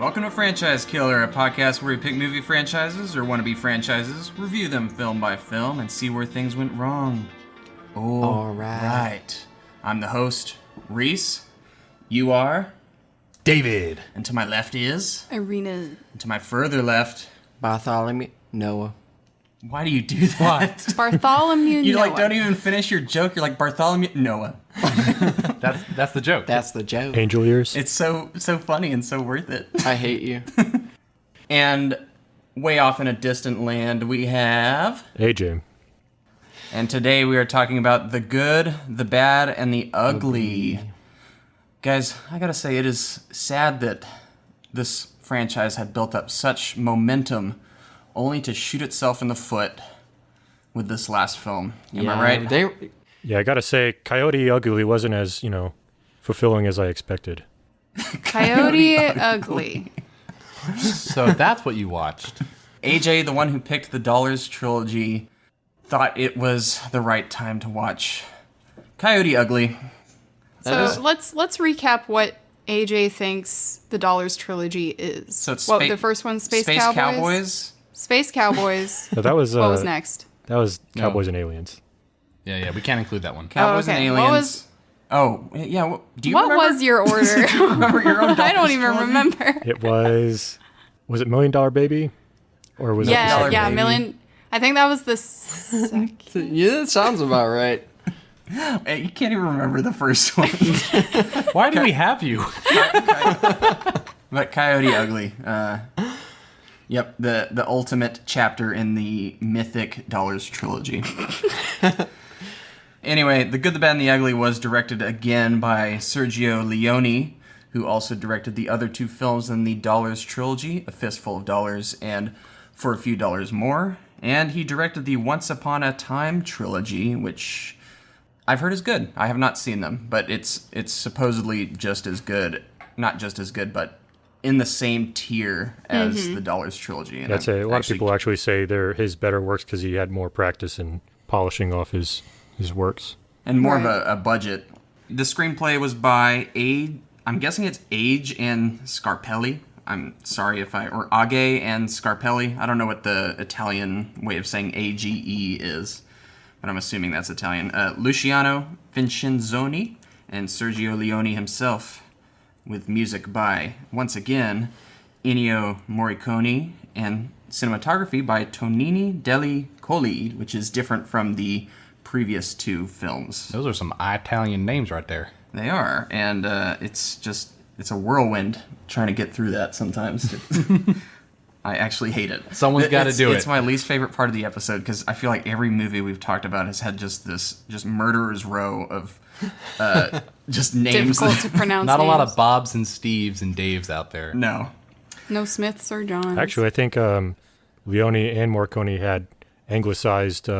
Welcome to Franchise Killer, a podcast where we pick movie franchises or wannabe franchises, review them film by film, and see where things went wrong. All right. I'm the host, Reese. You are? David. And to my left is? Irina. And to my further left? Bartholomew. Noah. Why do you do that? Bartholomew You Noah. don't even finish your joke. You're like, Bartholomew Noah. That's the joke. That's the joke. Angel ears. It's so funny and so worth it. I hate you. And way off in a distant land, we have... AJ. And today we are talking about the good, the bad, and the ugly. Guys, I gotta say, it is sad that this franchise had built up such momentum only to shoot itself in the foot with this last film. Am I right? Yeah, I gotta say, Coyote Ugly wasn't as, fulfilling as I expected. Coyote Ugly. So that's what you watched. AJ, the one who picked the Dollars trilogy, thought it was the right time to watch Coyote Ugly. So let's recap what AJ thinks the Dollars trilogy is. So it's the first one, Space Cowboys. Space Cowboys. No, that was what was next? That was Cowboys and Aliens. Yeah, we can't include that one. Cowboys okay. and Aliens. Do you what remember? was your order? Do you remember your own I don't Dollars even trilogy? remember. It was it $1 Million Baby? Or was it the second? Yeah, Million. I think that was the second. Yeah, that sounds about right. You can't even remember the first one. Why do we have you? But Coyote Ugly. Yep, the ultimate chapter in the mythic Dollars trilogy. Anyway, The Good, the Bad, and the Ugly was directed again by Sergio Leone, who also directed the other two films in the Dollars trilogy, A Fistful of Dollars and For a Few Dollars More. And he directed the Once Upon a Time trilogy, which I've heard is good. I have not seen them, but it's supposedly just as good. Not just as good, but in the same tier as the Dollars trilogy. And I'd say a lot of people actually say they're his better works because he had more practice in polishing off his works. And more of a budget. The screenplay was by I'm guessing it's Age and Scarpelli. I'm sorry or Age and Scarpelli. I don't know what the Italian way of saying AGE is, but I'm assuming that's Italian. Luciano Vincenzoni and Sergio Leone himself, with music by, once again, Ennio Morricone, and cinematography by Tonini Deli Colli, which is different from the previous two films. Those are some Italian names right there. They are, and it's a whirlwind trying to get through that sometimes. I actually hate it. Someone's got to do it. It's my least favorite part of the episode because I feel like every movie we've talked about has had just murderer's row of just names. Difficult to pronounce. Not names. a lot of Bobs and Steves and Daves out there. No No Smiths or Johns. Actually, I think Leone and Morricone had anglicized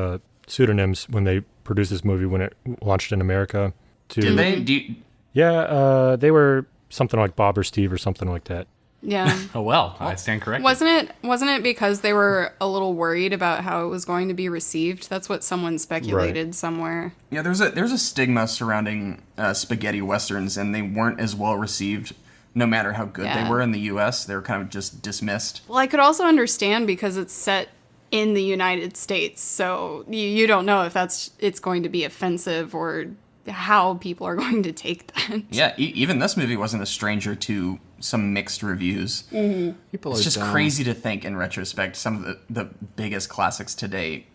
pseudonyms when they produced this movie when it launched in America. Did they? Yeah, they were something like Bob or Steve or something like that. Yeah. Oh, well, I stand corrected. Wasn't it because they were a little worried about how it was going to be received? That's what someone speculated somewhere. Yeah, there's a stigma surrounding spaghetti westerns, and they weren't as well received. No matter how good they were in the U.S., they were kind of just dismissed. Well, I could also understand because it's set in the United States, so you don't know if it's going to be offensive or how people are going to take that. Yeah, even this movie wasn't a stranger to some mixed reviews. Mm-hmm. People It's are just dumb. crazy to think in retrospect. Some of the biggest classics today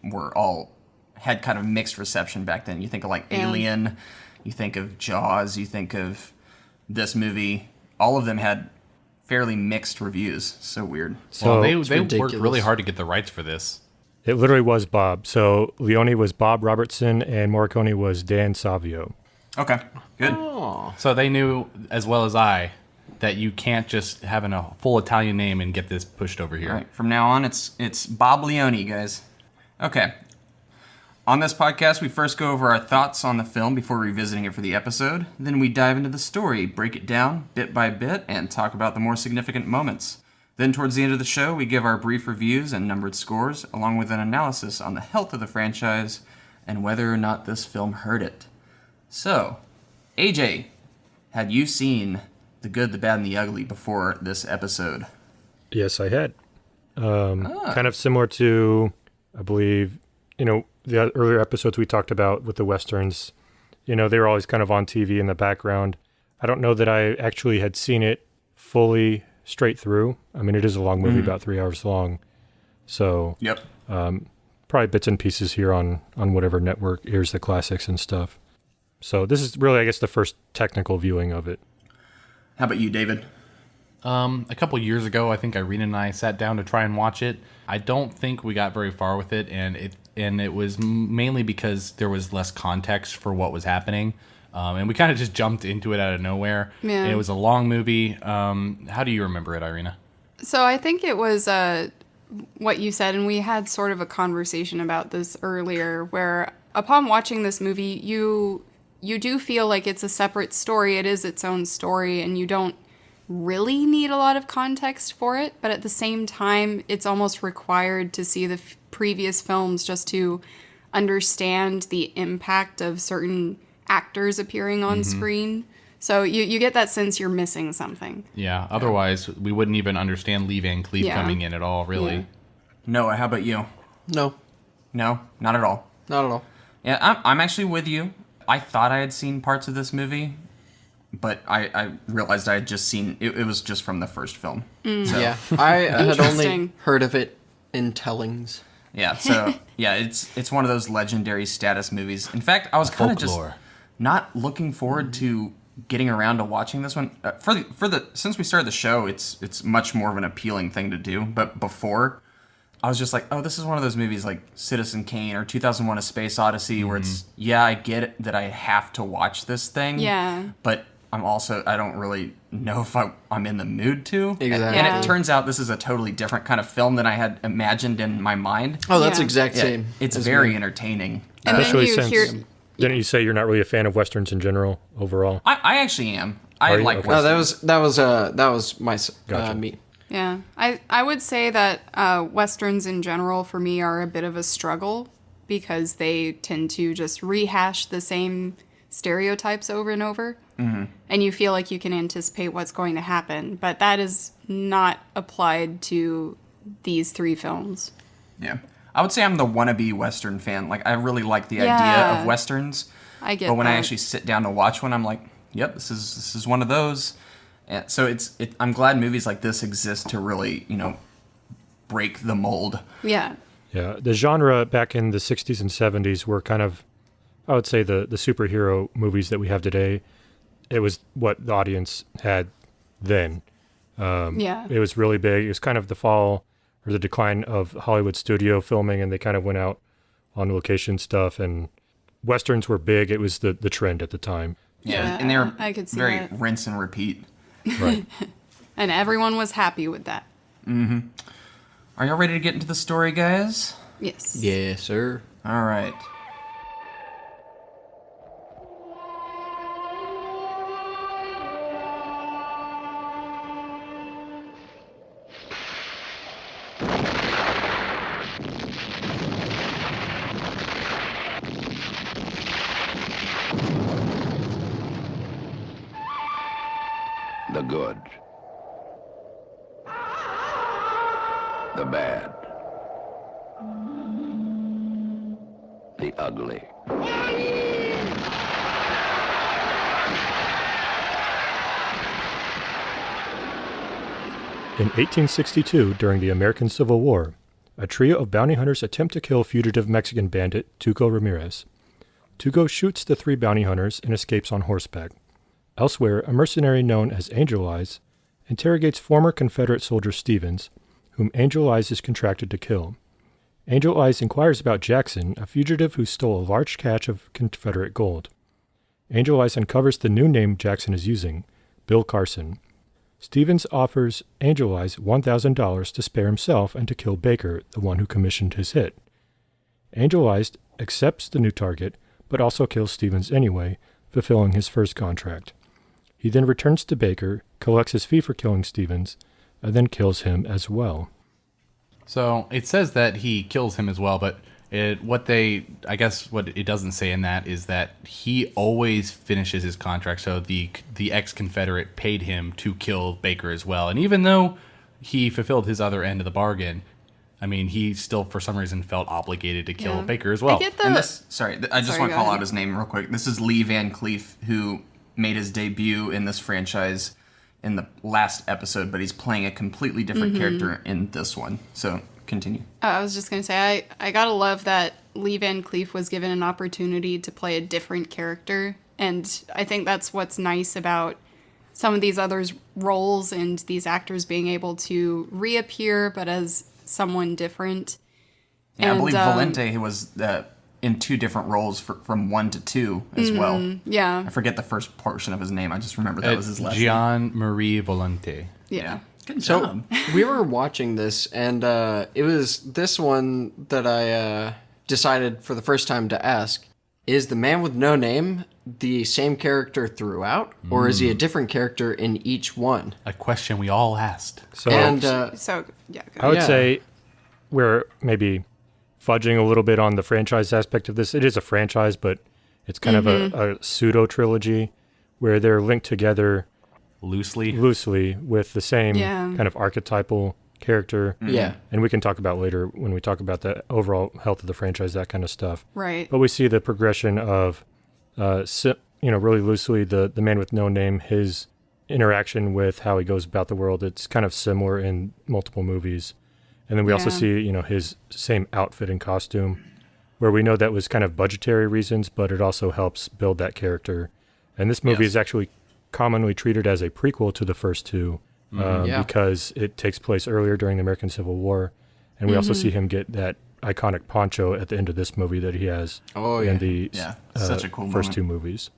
had kind of mixed reception back then. You think of like Alien, you think of Jaws, you think of this movie. All of them had fairly mixed reviews. So weird. So Well, they ridiculous. worked really hard to get the rights for this. it literally was Bob. So Leone was Bob Robertson and Morricone was Dan Savio. Okay, good. Oh. So they knew, as well as I, that you can't just have a full Italian name and get this pushed over here. All right, from now on, it's Bob Leone, guys. Okay. On this podcast, we first go over our thoughts on the film before revisiting it for the episode. Then we dive into the story, break it down bit by bit, and talk about the more significant moments. Then towards the end of the show, we give our brief reviews and numbered scores, along with an analysis on the health of the franchise and whether or not this film hurt it. So, AJ, had you seen The Good, the Bad, and the Ugly before this episode. Yes, I had. Kind of similar to, I believe, the earlier episodes we talked about with the Westerns. They were always kind of on TV in the background. I don't know that I actually had seen it fully straight through. I mean, it is a long movie, about 3 hours long. So, Yep. probably bits and pieces here on whatever network airs the classics and stuff. So this is really, I guess, the first technical viewing of it. How about you, David? A couple years ago, I think Irene and I sat down to try and watch it. I don't think we got very far with it, and it was mainly because there was less context for what was happening. And we kind of just jumped into it out of nowhere. Yeah. And it was a long movie. How do you remember it, Irina? So I think it was what you said, and we had sort of a conversation about this earlier, where upon watching this movie, you do feel like it's a separate story. It is its own story, and you don't really need a lot of context for it. But at the same time, it's almost required to see the previous films just to understand the impact of certain actors appearing on screen. So you get that sense you're missing something. Yeah, otherwise we wouldn't even understand Lee Van Cleef Yeah. coming in at all, really. Yeah. Noah, how about you? No, No, not at all. not at all. Yeah, I'm actually with you. I thought I had seen parts of this movie, but I realized I had just seen it was just from the first film. So, Yeah, I had only Interesting. heard of it in tellings. so it's one of those legendary status movies. In fact, I was kind of just Folklore. not looking forward to getting around to watching this one. Since we started the show, it's much more of an appealing thing to do. But before, I was just like, oh, this is one of those movies like Citizen Kane or 2001: A Space Odyssey, where it's I get it that I have to watch this thing. Yeah. But I don't really know if I'm in the mood to. Exactly. And Yeah. it turns out this is a totally different kind of film than I had imagined in my mind. Oh, that's Yeah. exact Yeah, same. it's as very me. entertaining. And then Especially you since, hear... didn't you say you're not really a fan of Westerns in general overall? I actually am. I Are you? like Okay. No, Westerns. that was my Gotcha. me. Yeah, I would say that Westerns in general for me are a bit of a struggle because they tend to just rehash the same stereotypes over and over. Mm-hmm. And you feel like you can anticipate what's going to happen. But that is not applied to these three films. Yeah. I would say I'm the wannabe Western fan. Like, I really like the idea Yeah. of Westerns. I get But when I that. actually sit down to watch one, I'm like, yep, this is one of those. And so I'm glad movies like this exist to really, break the mold. Yeah. Yeah, the genre back in the 60s and 70s were kind of, I would say, the superhero movies that we have today. It was what the audience had then. Yeah. It was really big. It was kind of the fall or the decline of Hollywood studio filming, and they kind of went out on location stuff, and Westerns were big. It was the trend at the time. Yeah, And they were I could see very that. rinse and repeat. Right. And everyone was happy with that. Are y'all ready to get into the story, guys? Yes. Yes, sir. All right. The good. The bad. The ugly. In 1862, during the American Civil War, a trio of bounty hunters attempt to kill fugitive Mexican bandit Tuco Ramirez. Tuco shoots the three bounty hunters and escapes on horseback. Elsewhere, a mercenary known as Angel Eyes interrogates former Confederate soldier Stevens, whom Angel Eyes is contracted to kill. Angel Eyes inquires about Jackson, a fugitive who stole a large cache of Confederate gold. Angel Eyes uncovers the new name Jackson is using, Bill Carson. Stevens offers Angel Eyes $1,000 to spare himself and to kill Baker, the one who commissioned his hit. Angel Eyes accepts the new target, but also kills Stevens anyway, fulfilling his first contract. He then returns to Baker, collects his fee for killing Stevens, and then kills him as well. So it says that he kills him as well, but What it doesn't say in that is that he always finishes his contract. So the ex-Confederate paid him to kill Baker as well. And even though he fulfilled his other end of the bargain, I mean, he still, for some reason, felt obligated to kill Baker as well. I get And this, I just want to go call ahead. out his name real quick. This is Lee Van Cleef, who made his debut in this franchise in the last episode, but he's playing a completely different character in this one. So continue. I was just going to say, I gotta love that Lee Van Cleef was given an opportunity to play a different character. And I think that's what's nice about some of these others' roles and these actors being able to reappear, but as someone different. Yeah, I And, believe Valente was in 2 different roles from 1 to 2 as well. Yeah. I forget the first portion of his name. I just remember that was his last name. Gian Marie Volante. Yeah. Good So job. we were watching this, and it was this one that I decided for the first time to ask: is the man with no name the same character throughout, or is he a different character in each one? A question we all asked. So And So, yeah. Go I would yeah. say we're maybe fudging a little bit on the franchise aspect of this. It is a franchise, but it's kind of a pseudo trilogy where they're linked together loosely with the same Yeah. kind of archetypal character. yeah, And we can talk about later when we talk about the overall health of the franchise, that kind of stuff. Right. But we see the progression of, really loosely, the man with no name, his interaction with how he goes about the world. It's kind of similar in multiple movies. And then we also Yeah. see, his same outfit and costume, where we know that was kind of budgetary reasons, but it also helps build that character. And this movie Yes. is actually commonly treated as a prequel to the first 2 Yeah. because it takes place earlier during the American Civil War. And we also see him get that iconic poncho at the end of this movie that he has in the Yeah, such a cool first moment. 2 movies.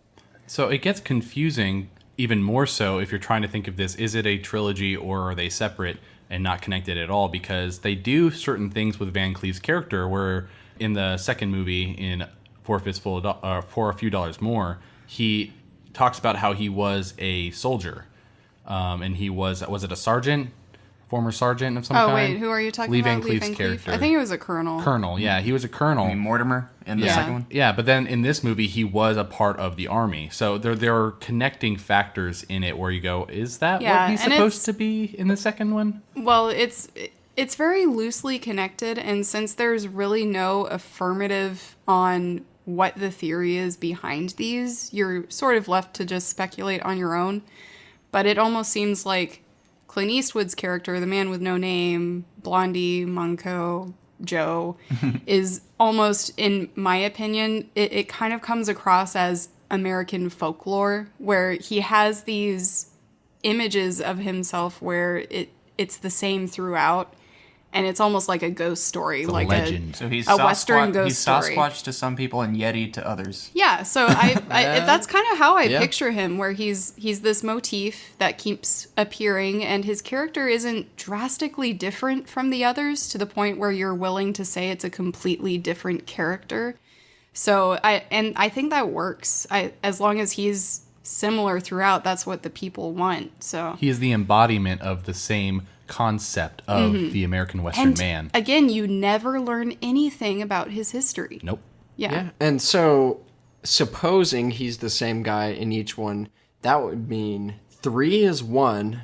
So it gets confusing even more so if you're trying to think of this, is it a trilogy or are they separate and not connected at all? Because they do certain things with Van Cleef's character where in the second movie, in For a Few Dollars More, he talks about how he was a soldier. And he was it a sergeant? Former sergeant of some kind? Oh, wait, who are you talking Lee about? Van Cleef's character. I think it was a colonel. Colonel, yeah, he was a colonel. I mean, Mortimer in the Yeah. second one. Yeah, but then in this movie, he was a part of the army. So there are connecting factors in it where you go, is that Yeah, what he's and supposed it's- to be in the second one? Well, it's very loosely connected, and since there's really no affirmative on what the theory is behind these, you're sort of left to just speculate on your own. But it almost seems like Clint Eastwood's character, the man with no name, Blondie, Monco, Joe, is almost, in my opinion, it kind of comes across as American folklore, where he has these images of himself where it's the same throughout, and it's almost like a ghost story, It's a like legend. So he's a Western ghost he's story. Sasquatch to some people and Yeti to others. Yeah, so I that's kind of how I Yeah. picture him, where he's this motif that keeps appearing, and his character isn't drastically different from the others to the point where you're willing to say it's a completely different character. So I think that works. As long as he's similar throughout, that's what the people want. So He is the embodiment of the same concept of the American Western and man. again, you never learn anything about his history. Nope. Yeah. And so, supposing he's the same guy in each one, that would mean 3 is 1,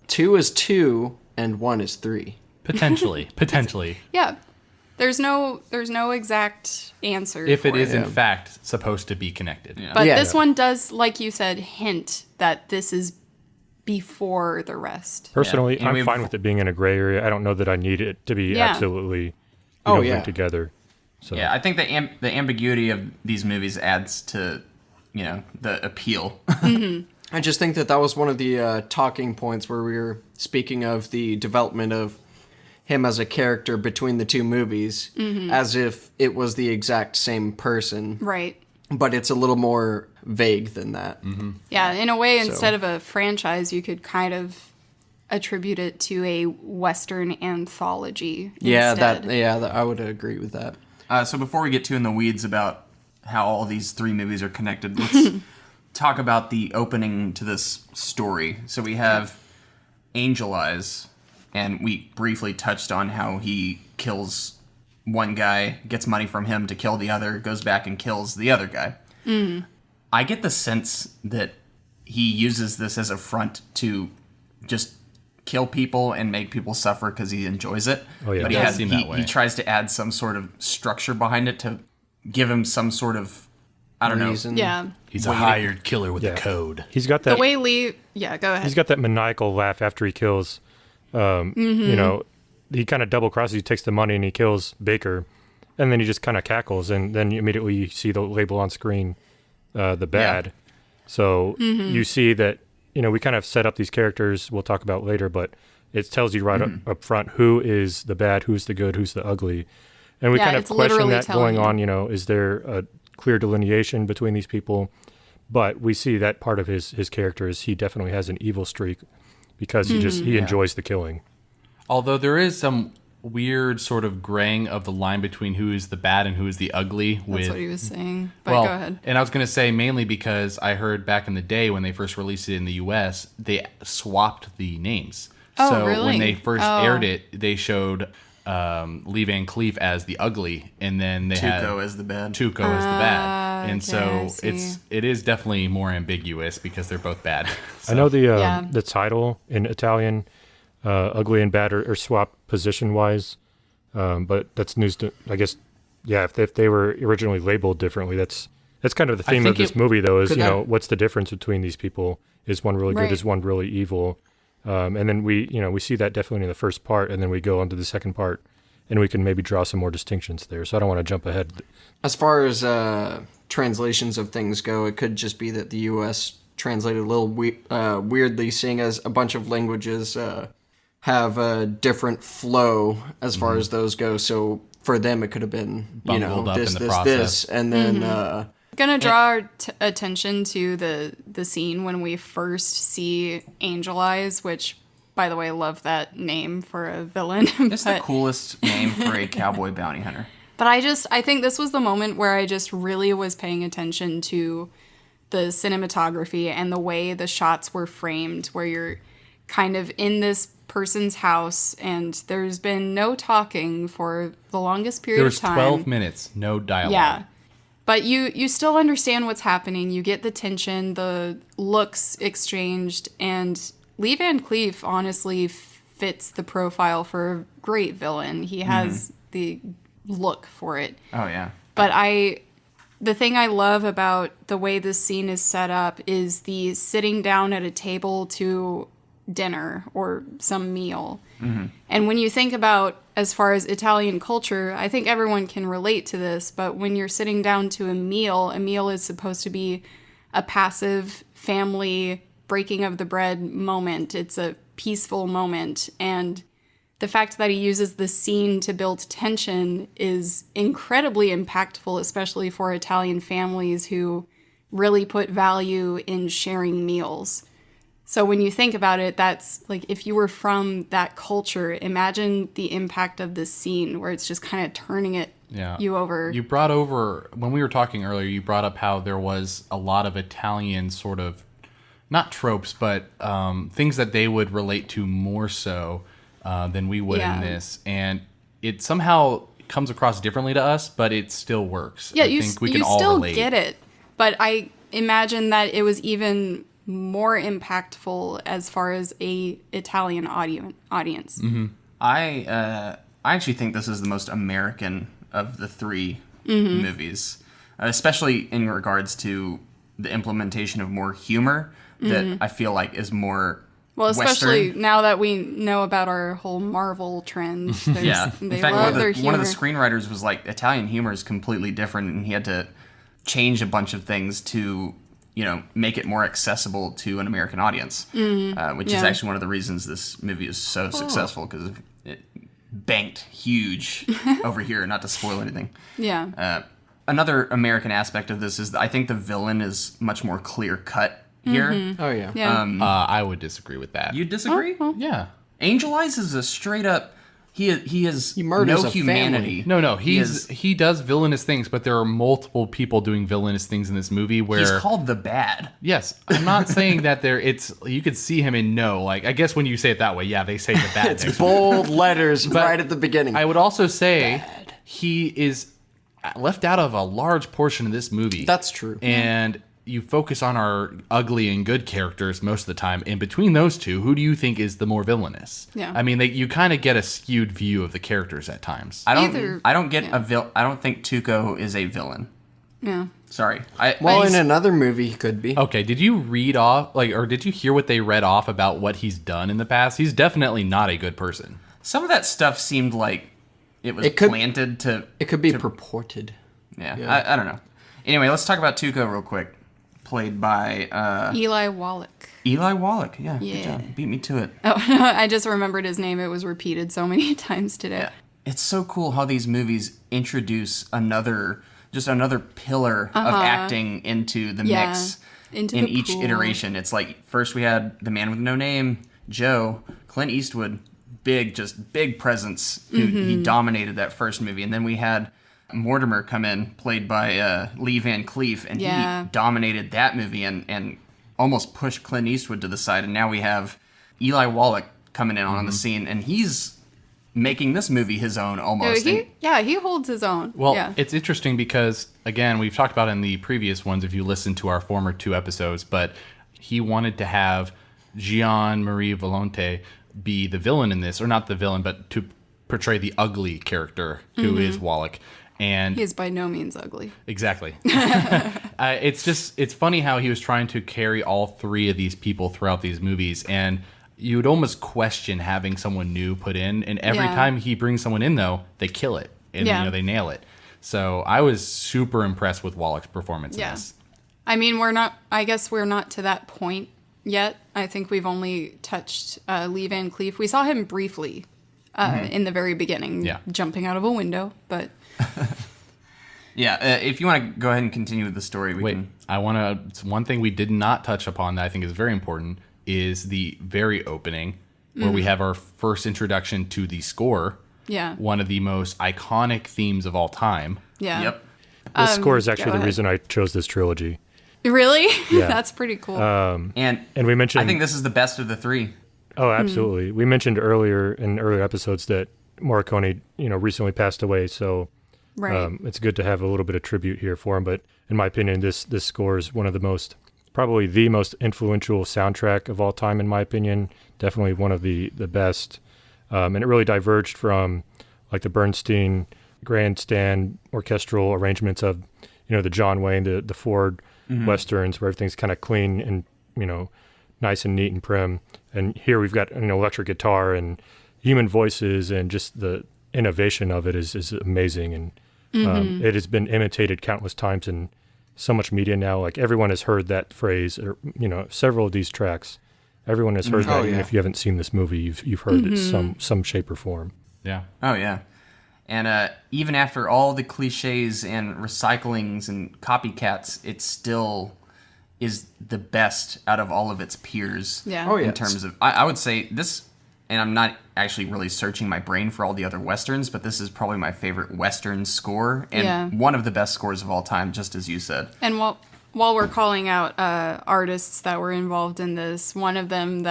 2 is 2, and 1 is 3. Potentially. Potentially. Yeah. There's no exact answer. If it for is in Yeah. fact supposed to be connected. Yeah. But Yeah. this one does, like you said, hint that this is before the rest. Personally, And I'm we've- fine with it being in a gray area. I don't know that I need it to be Yeah. absolutely Oh, yeah. linked together. So Yeah, I think the ambiguity of these movies adds to, the appeal. I just think that was one of the talking points where we were speaking of the development of him as a character between the 2 movies, as if it was the exact same person, Right. but it's a little more vague than that. Yeah, in a way, instead of a franchise, you could kind of attribute it to a Western anthology. Instead. I would agree with that. So before we get too in the weeds about how all these 3 movies are connected, let's talk about the opening to this story. So we have Angel Eyes, and we briefly touched on how he kills one guy, gets money from him to kill the other, goes back and kills the other guy. I get the sense that he uses this as a front to just kill people and make people suffer because he enjoys it. Oh, yeah. But It does seem that way. he tries to add some sort of structure behind it to give him some sort of, I don't Reason. Yeah. He's a hired killer with Yeah. a code. He's got The that. way Lee, yeah, go ahead. He's got that maniacal laugh after he kills. You know, he kind of double crosses. He takes the money and he kills Baker, and then he just kind of cackles, and then immediately you see the label on screen, the bad. So you see that, you know, we kind of set up these characters we'll talk about later, but it tells you right up front who is the bad, who's the good, who's the ugly. And we Yeah, kind of it's question literally that telling going you. on, you know, is there a clear delineation between these people? But we see that part of his character is he definitely has an evil streak because he enjoys the killing. Although there is some weird sort of graying of the line between who is the bad and who is the ugly. That's what he was saying. But Well, go ahead. and I was going to say mainly because I heard back in the day when they first released it in the U.S., they swapped the names. Oh, so really? when they first Oh. aired it, they showed Lee Van Cleef as the ugly, and then they had Tuco as the bad. Tuco as the bad. And okay, I so see. it is definitely more ambiguous because they're both bad. I know Yeah. the title in Italian, ugly and bad, are swapped position wise, but that's news to, I guess. Yeah, if they were originally labeled differently, that's kind of the theme of think this movie, though. Is could you know that- what's the difference between these people? Is one really good? Right. Is one really evil? And then we see that definitely in the first part, and then we go on to the second part, and we can maybe draw some more distinctions there. So I don't want to jump ahead. As far as translations of things go, it could just be that the U.S. translated a little weirdly, seeing as a bunch of languages have a different flow as far as those go. So for them, it could have been, you know, Bungled up this, in the this, process. this, and then Gonna draw our attention to the scene when we first see Angel Eyes, which, by the way, I love that name for a villain. It's the coolest name for a cowboy bounty hunter. But I think this was the moment where I just really was paying attention to the cinematography and the way the shots were framed, where you're kind of in this person's house and there's been no talking for the longest period There was of time. 12 minutes, no dialogue. Yeah. But you still understand what's happening. You get the tension, the looks exchanged, and Lee Van Cleef honestly fits the profile for a great villain. He has the look for it. Oh yeah. But the thing I love about the way this scene is set up is the sitting down at a table to dinner or some meal. And when you think about as far as Italian culture, I think everyone can relate to this, but when you're sitting down to a meal is supposed to be a passive family breaking of the bread moment. It's a peaceful moment. And the fact that he uses the scene to build tension is incredibly impactful, especially for Italian families who really put value in sharing meals. So when you think about it, that's like if you were from that culture, imagine the impact of this scene where it's just kind of turning you over. You brought over, when we were talking earlier, you brought up how there was a lot of Italian sort of, not tropes, but things that they would relate to more so than we would in this. And it somehow comes across differently to us, but it still works. Yeah, I you think we can you all still relate. get it. But I imagine that it was even more impactful as far as a Italian audience. I actually think this is the most American of the three movies, especially in regards to the implementation of more humor that I feel like is more Well, especially Western. now that we know about our whole Marvel trend. Yeah. They In fact, love their one of the humor. screenwriters was like, Italian humor is completely different, and he had to change a bunch of things to, make it more accessible to an American audience, which is Yeah. actually one of the reasons this movie is so successful, because it banked huge over here, not to spoil anything. Yeah. Another American aspect of this is that I think the villain is much more clear-cut here. oh yeah, Yeah. I would disagree with that. You disagree? Yeah. Angel Eyes is a straight-up... He has murders no a humanity. No, He he does villainous things, but there are multiple people doing villainous things in this movie where He's called the Bad. yes, I'm not saying that you could see him and know. Like, I guess when you say it that way, yeah, they say the bad it's things. bold letters right at the beginning. I would also say he is left out of a large portion of this movie. That's true. And you focus on our ugly and good characters most of the time. And between those two, who do you think is the more villainous? Yeah. I mean, you kind of get a skewed view of the characters at times. I don't think Tuco is a villain. Yeah. Sorry. Well, in another movie, he could be. Okay, did you read off, or did you hear what they read off about what he's done in the past? He's definitely not a good person. Some of that stuff seemed like it was planted to... It could be purported. Yeah. I don't know. Anyway, let's talk about Tuco real quick. Played by... Eli Wallach. Eli Wallach, yeah. Good job. Beat me to it. Oh, I just remembered his name. It was repeated so many times today. Yeah. It's so cool how these movies introduce another pillar of acting into the mix in each iteration. It's like first we had the man with no name, Joe, Clint Eastwood, big presence who he dominated that first movie, and then we had Mortimer come in, played by Lee Van Cleef, and he dominated that movie and almost pushed Clint Eastwood to the side, and now we have Eli Wallach coming in on the scene, and he's making this movie his own almost. He holds his own. Well, it's interesting because, again, we've talked about in the previous ones, if you listen to our former 2 episodes, but he wanted to have Jean-Marie Volonté be the villain in this, or not the villain, but to portray the ugly character who is Wallach. And he is by no means ugly. Exactly. It's funny how he was trying to carry all 3 of these people throughout these movies, and you would almost question having someone new put in, and every time he brings someone in, though, they kill it, and they nail it. So I was super impressed with Wallach's performance in this. I mean, I guess we're not to that point yet. I think we've only touched Lee Van Cleef. We saw him briefly in the very beginning, jumping out of a window, but... if you want to go ahead and continue with the story, we can... One thing we did not touch upon that I think is very important is the very opening, where we have our first introduction to the score. Yeah. One of the most iconic themes of all time. Yeah. Yep. This score is actually the reason I chose this trilogy. Really? Yeah. That's pretty cool. And we mentioned... I think this is the best of the 3. Oh, absolutely. We mentioned earlier in earlier episodes that Morricone, recently passed away, so it's good to have a little bit of tribute here for him. But in my opinion, this score is one of the most... probably the most influential soundtrack of all time, in my opinion. Definitely one of the best. And it really diverged from like the Bernstein grandstand orchestral arrangements of, the John Wayne, the Ford Westerns, where everything's kind of clean and, nice and neat and prim. And here we've got an electric guitar and human voices, and just the innovation of it is amazing. And it has been imitated countless times in so much media now. Like everyone has heard that phrase, or several of these tracks. Everyone has heard that. Even if you haven't seen this movie, you've heard it some shape or form. Yeah. Oh yeah. And even after all the cliches and recyclings and copycats, it still is the best out of all of its peers. Yeah. In terms of, I would say this, and I'm not actually really searching my brain for all the other Westerns, but this is probably my favorite Western score, and one of the best scores of all time, just as you said. And while we're calling out artists that were involved in this, one of them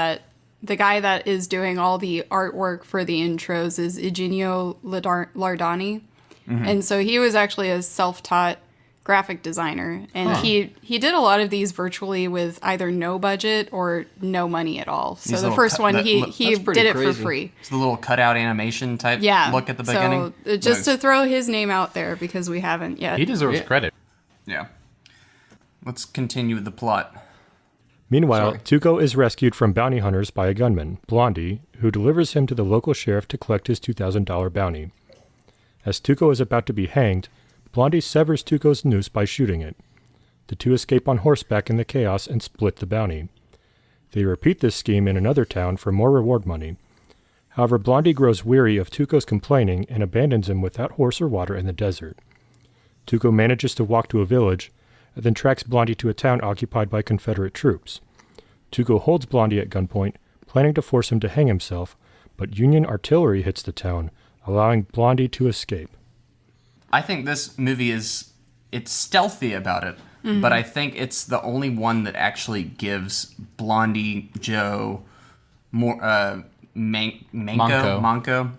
the guy that is doing all the artwork for the intros is Eugenio Lardani. And so he was actually a self-taught graphic designer, and he did a lot of these virtually with either no budget or no money at all. So the first one he did it for free. It's the little cutout animation type look at the beginning. So just to throw his name out there, because we haven't yet. He deserves credit. Yeah. Let's continue with the plot. Meanwhile, Tuco is rescued from bounty hunters by a gunman, Blondie, who delivers him to the local sheriff to collect his $2,000 bounty. As Tuco is about to be hanged, Blondie severs Tuco's noose by shooting it. The two escape on horseback in the chaos and split the bounty. They repeat this scheme in another town for more reward money. However, Blondie grows weary of Tuco's complaining and abandons him without horse or water in the desert. Tuco manages to walk to a village, and then tracks Blondie to a town occupied by Confederate troops. Tuco holds Blondie at gunpoint, planning to force him to hang himself, but Union artillery hits the town, allowing Blondie to escape. I think this movie it's stealthy about it, but I think it's the only one that actually gives Blondie Joe more Manco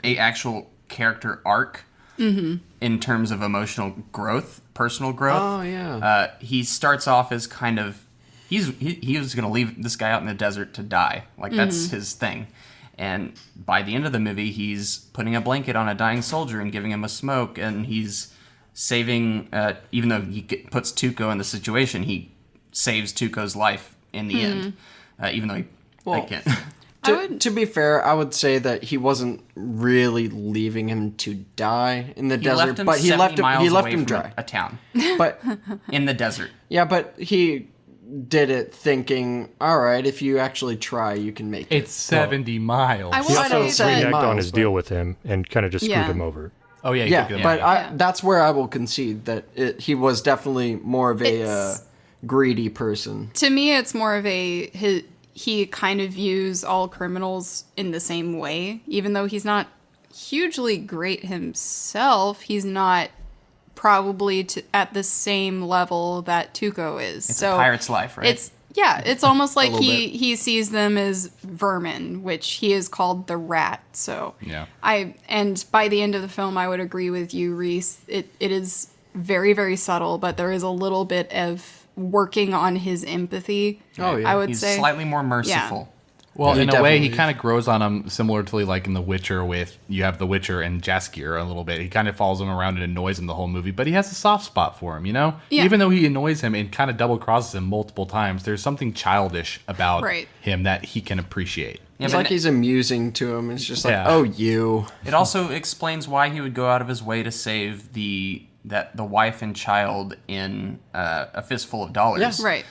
a actual character arc. in terms of emotional growth, personal growth. Oh, yeah. He starts off as kind of he was going to leave this guy out in the desert to die. Like that's his thing. And by the end of the movie, he's putting a blanket on a dying soldier and giving him a smoke, and he's saving. Even though he puts Tuco in the situation, he saves Tuco's life in the end. Even though I can't. To be fair, I would say that he wasn't really leaving him to die in the He desert, left him but he 70 left him miles away from dry. a town But in the desert. yeah, but he did it thinking, all right, if you actually try, you can make it. It's 70 miles. I will He I also know say it's that. reneged on miles, his but- deal with him and kind of just screwed Yeah. him over. Oh, yeah. He Yeah, took them but out. that's where I will concede that he was definitely more of a It's- greedy person. To me, it's more of he kind of views all criminals in the same way. Even though he's not hugely great himself, he's not probably at the same level that Tuco is. It's so a pirate's life, right? It's almost like little he sees them as vermin, which he is called the rat. So Yeah. and by the end of the film, I would agree with you, Reese. It is very, very subtle, but there is a little bit of working on his empathy. Oh, yeah. I would He's say slightly more merciful. Well, He in a way, he definitely kind of grows on him similar to like in The Witcher with you have The Witcher and Jaskier a little bit. He kind of follows him around and annoys him the whole movie, but he has a soft spot for him, you know? Yeah. Even though he annoys him and kind of double crosses him multiple times, there's something childish about Right. him that he can appreciate. Yeah, It's but like he's amusing to him. It's just like, Yeah. oh, you. it also explains why he would go out of his way to save the wife and child in A Fistful of Dollars. Yes. right.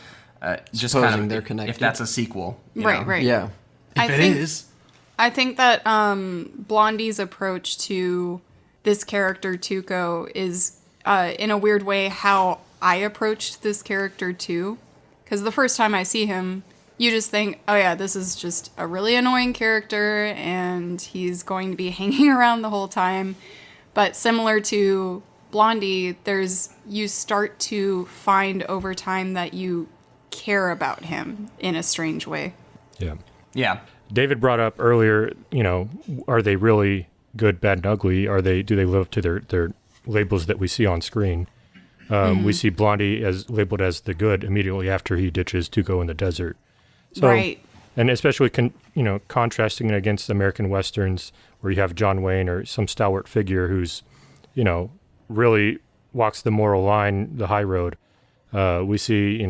Just Supposing kind of they're if connected. that's a sequel. you Right, know? right. Yeah. I If it think- is, I think that Blondie's approach to this character Tuco is, in a weird way, how I approached this character too. Because the first time I see him, you just think, oh yeah, this is just a really annoying character, and he's going to be hanging around the whole time. But similar to Blondie, you start to find over time that you care about him in a strange way. Yeah. Yeah. David brought up earlier, are they really good, bad, and ugly? Do they live up to their labels that we see on screen? We see Blondie as labeled as the good immediately after he ditches Tuco in the desert. So, Right. And especially, contrasting it against American Westerns where you have John Wayne or some stalwart figure who's, really walks the moral line, the high road. We see,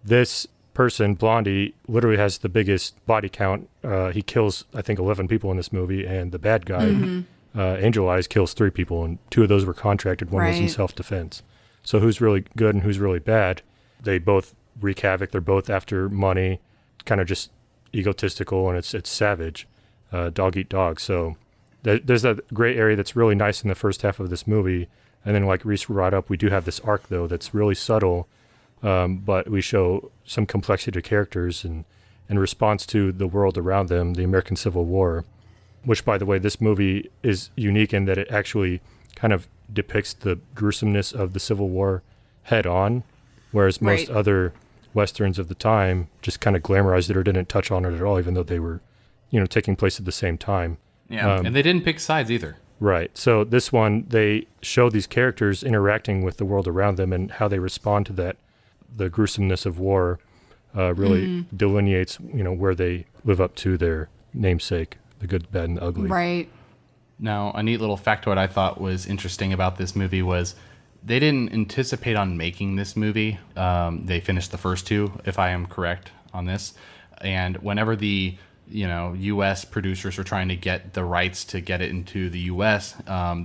this person, Blondie, literally has the biggest body count. He kills, I think, 11 people in this movie, and the bad guy, Angel Eyes, kills 3 people, and 2 of those were contracted. One was in Right. self-defense. So who's really good and who's really bad? They both wreak havoc. They're both after money, kind of just egotistical, and it's savage, dog eat dog. So there's that gray area that's really nice in the first half of this movie. And then, like Reese brought up, we do have this arc, though, that's really subtle, but we show some complexity to characters and in response to the world around them, the American Civil War, which, by the way, this movie is unique in that it actually kind of depicts the gruesomeness of the Civil War head on, whereas most Right. other Westerns of the time just kind of glamorized it or didn't touch on it at all, even though they were, taking place at the same time. Yeah. and they didn't pick sides either. Right. So this one, they show these characters interacting with the world around them and how they respond to that. The gruesomeness of war really delineates, where they live up to their namesake, the good, bad, and the ugly. Right. Now, a neat little factoid I thought was interesting about this movie was they didn't anticipate on making this movie. They finished the first 2, if I am correct on this. And whenever the U.S. producers were trying to get the rights to get it into the U.S.,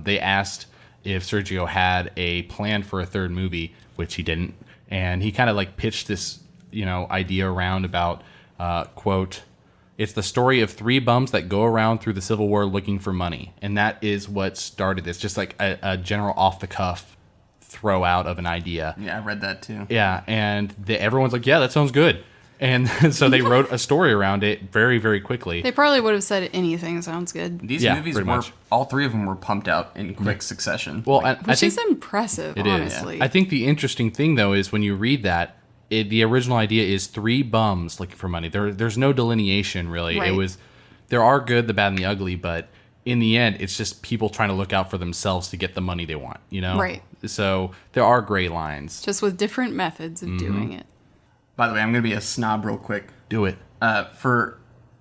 they asked if Sergio had a plan for a 3rd movie, which he didn't. And he kind of like pitched this, idea around about, quote, "It's the story of 3 bums that go around through the Civil War looking for money." And that is what started this, just like a general off-the-cuff throw out of an idea. Yeah, I read that too. Yeah, and everyone's like, yeah, that sounds good. And so they wrote a story around it very, very quickly. They probably would have said anything sounds good. These Yeah, movies pretty were much. all 3 of them were pumped out in quick succession. Well, Like, I Which think is impressive, it is. honestly. I think the interesting thing, though, is when you read that, the original idea is 3 bums looking for money. There's no delineation, really. Right. There are good, the bad, and the ugly, but in the end, it's just people trying to look out for themselves to get the money they want, you know? Right. So there are gray lines. Just with different methods of doing it. By the way, I'm going to be a snob real quick. Do it. For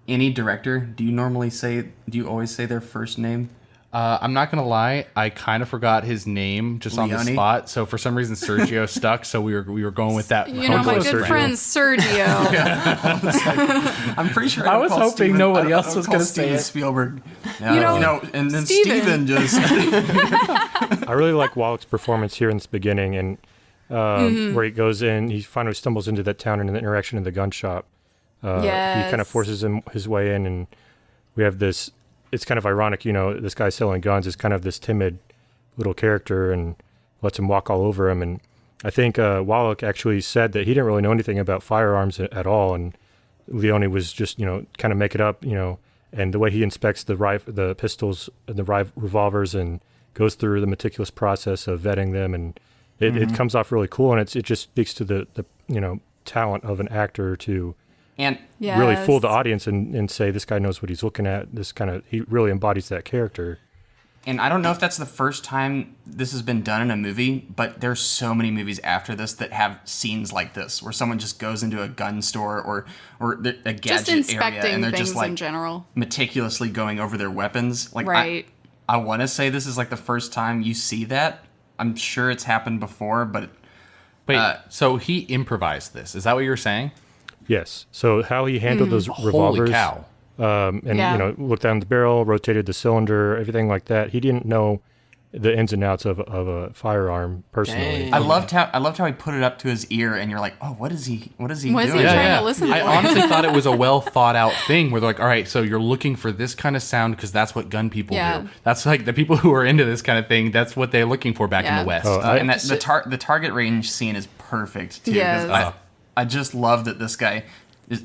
any director, do you always say their first name? I'm not gonna lie, I kind of forgot his name just on the Leone? spot. So for some reason, Sergio stuck. So we were going with that. You know, my close, good Sergio? friend Sergio. I'm pretty sure I was hoping nobody else was going gonna to say it. Spielberg. know, And then Steven. Steven just. I really like Wallach's performance here in this beginning, and where he goes in, he finally stumbles into that town and the interaction in the gun shop. He kind of forces his way in, and we have this. It's kind of ironic, you know, this guy selling guns is kind of this timid little character and lets him walk all over him. And I think Wallach actually said that he didn't really know anything about firearms at all, and Leone was just, you know, kind of make it up, you know. And the way he inspects the pistols and the revolvers and goes through the meticulous process of vetting them, and it comes off really cool, and it just speaks to the you know, talent of an actor to And really fool the Yes. audience and say this guy knows what he's looking at. He really embodies that character. And I don't know if that's the first time this has been done in a movie, but there's so many movies after this that have scenes like this, where someone just goes into a gun store or a gadget Just area, inspecting and they're things just like in general. meticulously going over their weapons. Like, Right. I want to say this is like the first time you see that. I'm sure it's happened before, but Wait, so he improvised this? Is that what you're saying? Yes. So how he handled those Holy revolvers, cow! and Yeah. you know, looked down the barrel, rotated the cylinder, everything like that. He didn't know the ins and outs of a firearm personally. Dang. I loved how he put it up to his ear, and you're like, oh, what is he Was doing? he trying to listen I for? honestly thought it was a well thought out thing where they're like, all right, so you're looking for this kind of sound because that's what gun people Yeah. do. That's like the people who are into this kind of thing. That's what they're looking for back in Yeah. the West. Oh, And that the target range scene is perfect too. 'Cause Yes. I just love that this guy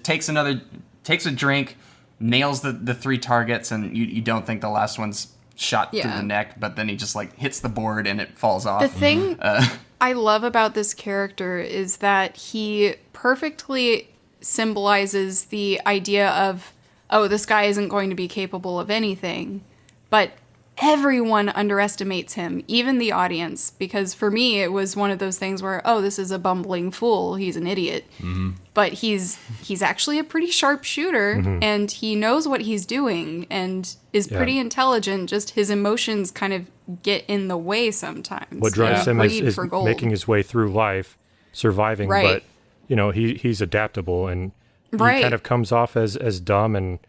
takes a drink, nails the three targets, and you don't think the last one's shot through Yeah. the neck, but then he just like hits the board and it falls off. The thing I love about this character is that he perfectly symbolizes the idea of, oh, this guy isn't going to be capable of anything, but everyone underestimates him, even the audience, because for me it was one of those things where, oh, this is a bumbling fool, he's an idiot. But he's actually a pretty sharp shooter, and he knows what he's doing and is pretty intelligent, just his emotions kind of get in the way sometimes. What drives him Greed is for gold. making his way through life, surviving, Right. but you know, he's adaptable, and he Right. kind of comes off as dumb, and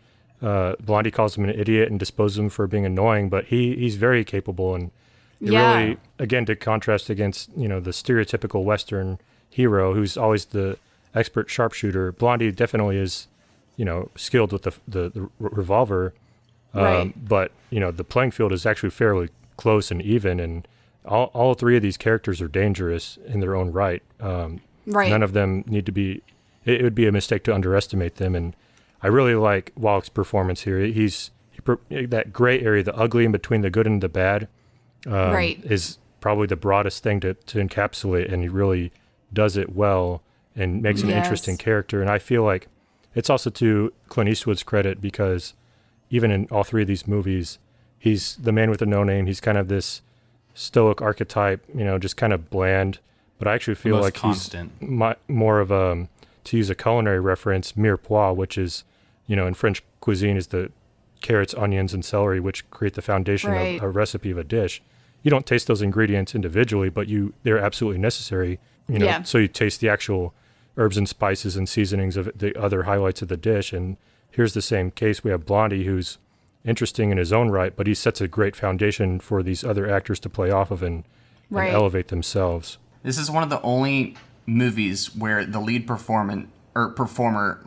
Blondie calls him an idiot and disposes him for being annoying, but he's very capable, and it Yeah. really, again, to contrast against, you know, the stereotypical Western hero who's always the expert sharpshooter. Blondie definitely is, you know, skilled with the revolver, Right. but you know, the playing field is actually fairly close and even, and all three of these characters are dangerous in their own right. Right. None of them need to be. It would be a mistake to underestimate them, and I really like Wallach's performance here. That gray area, the ugly in between the good and the bad, Right. is probably the broadest thing to encapsulate, and he really does it well and makes an Yes. interesting character. And I feel like it's also to Clint Eastwood's credit, because even in all three of these movies, he's the man with a no name. He's kind of this stoic archetype, you know, just kind of bland. But I actually feel Most like constant. he's more of a, to use a culinary reference, mirepoix, which is, you know, in French cuisine is the carrots, onions, and celery, which create the foundation Right. of a recipe of a dish. You don't taste those ingredients individually, but they're absolutely necessary. You know, Yeah. so you taste the actual herbs and spices and seasonings of the other highlights of the dish. And here's the same case. We have Blondie, who's interesting in his own right, but he sets a great foundation for these other actors to play off of and Right. elevate themselves. This is one of the only movies where the lead performer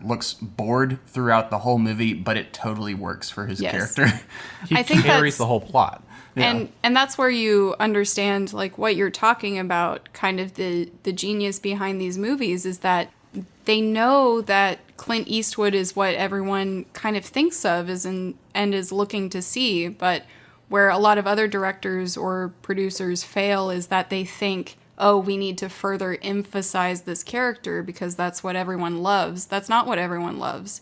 looks bored throughout the whole movie, but it totally works for his Yes. character. He I think carries that's- the whole plot. And that's where you understand like what you're talking about, kind of the genius behind these movies is that they know that Clint Eastwood is what everyone kind of thinks of and is looking to see, but where a lot of other directors or producers fail is that they think, oh, we need to further emphasize this character because that's what everyone loves. That's not what everyone loves.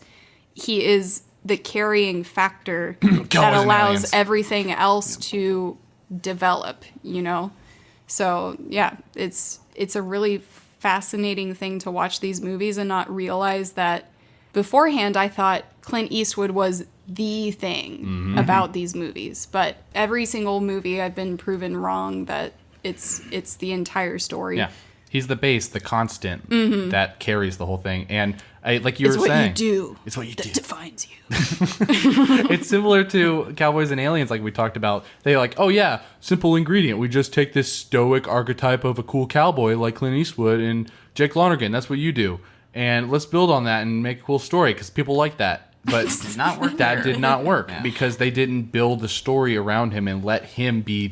He is the carrying factor Cowboys that and allows aliens. everything else to develop, you know? So, yeah, it's a really fascinating thing to watch these movies and not realize that beforehand I thought Clint Eastwood was the thing about these movies. But every single movie I've been proven wrong that it's the entire story. Yeah. He's the base, the constant that carries the whole thing. And like you It's were what saying, you do. It's what you that do. defines you. It's similar to Cowboys and Aliens, like we talked about. They're like, oh yeah, simple ingredient. We just take this stoic archetype of a cool cowboy like Clint Eastwood and Jake Lonergan. That's what you do. And let's build on that and make a cool story because people like that. But Did not work that there. did not work Yeah. because they didn't build the story around him and let him be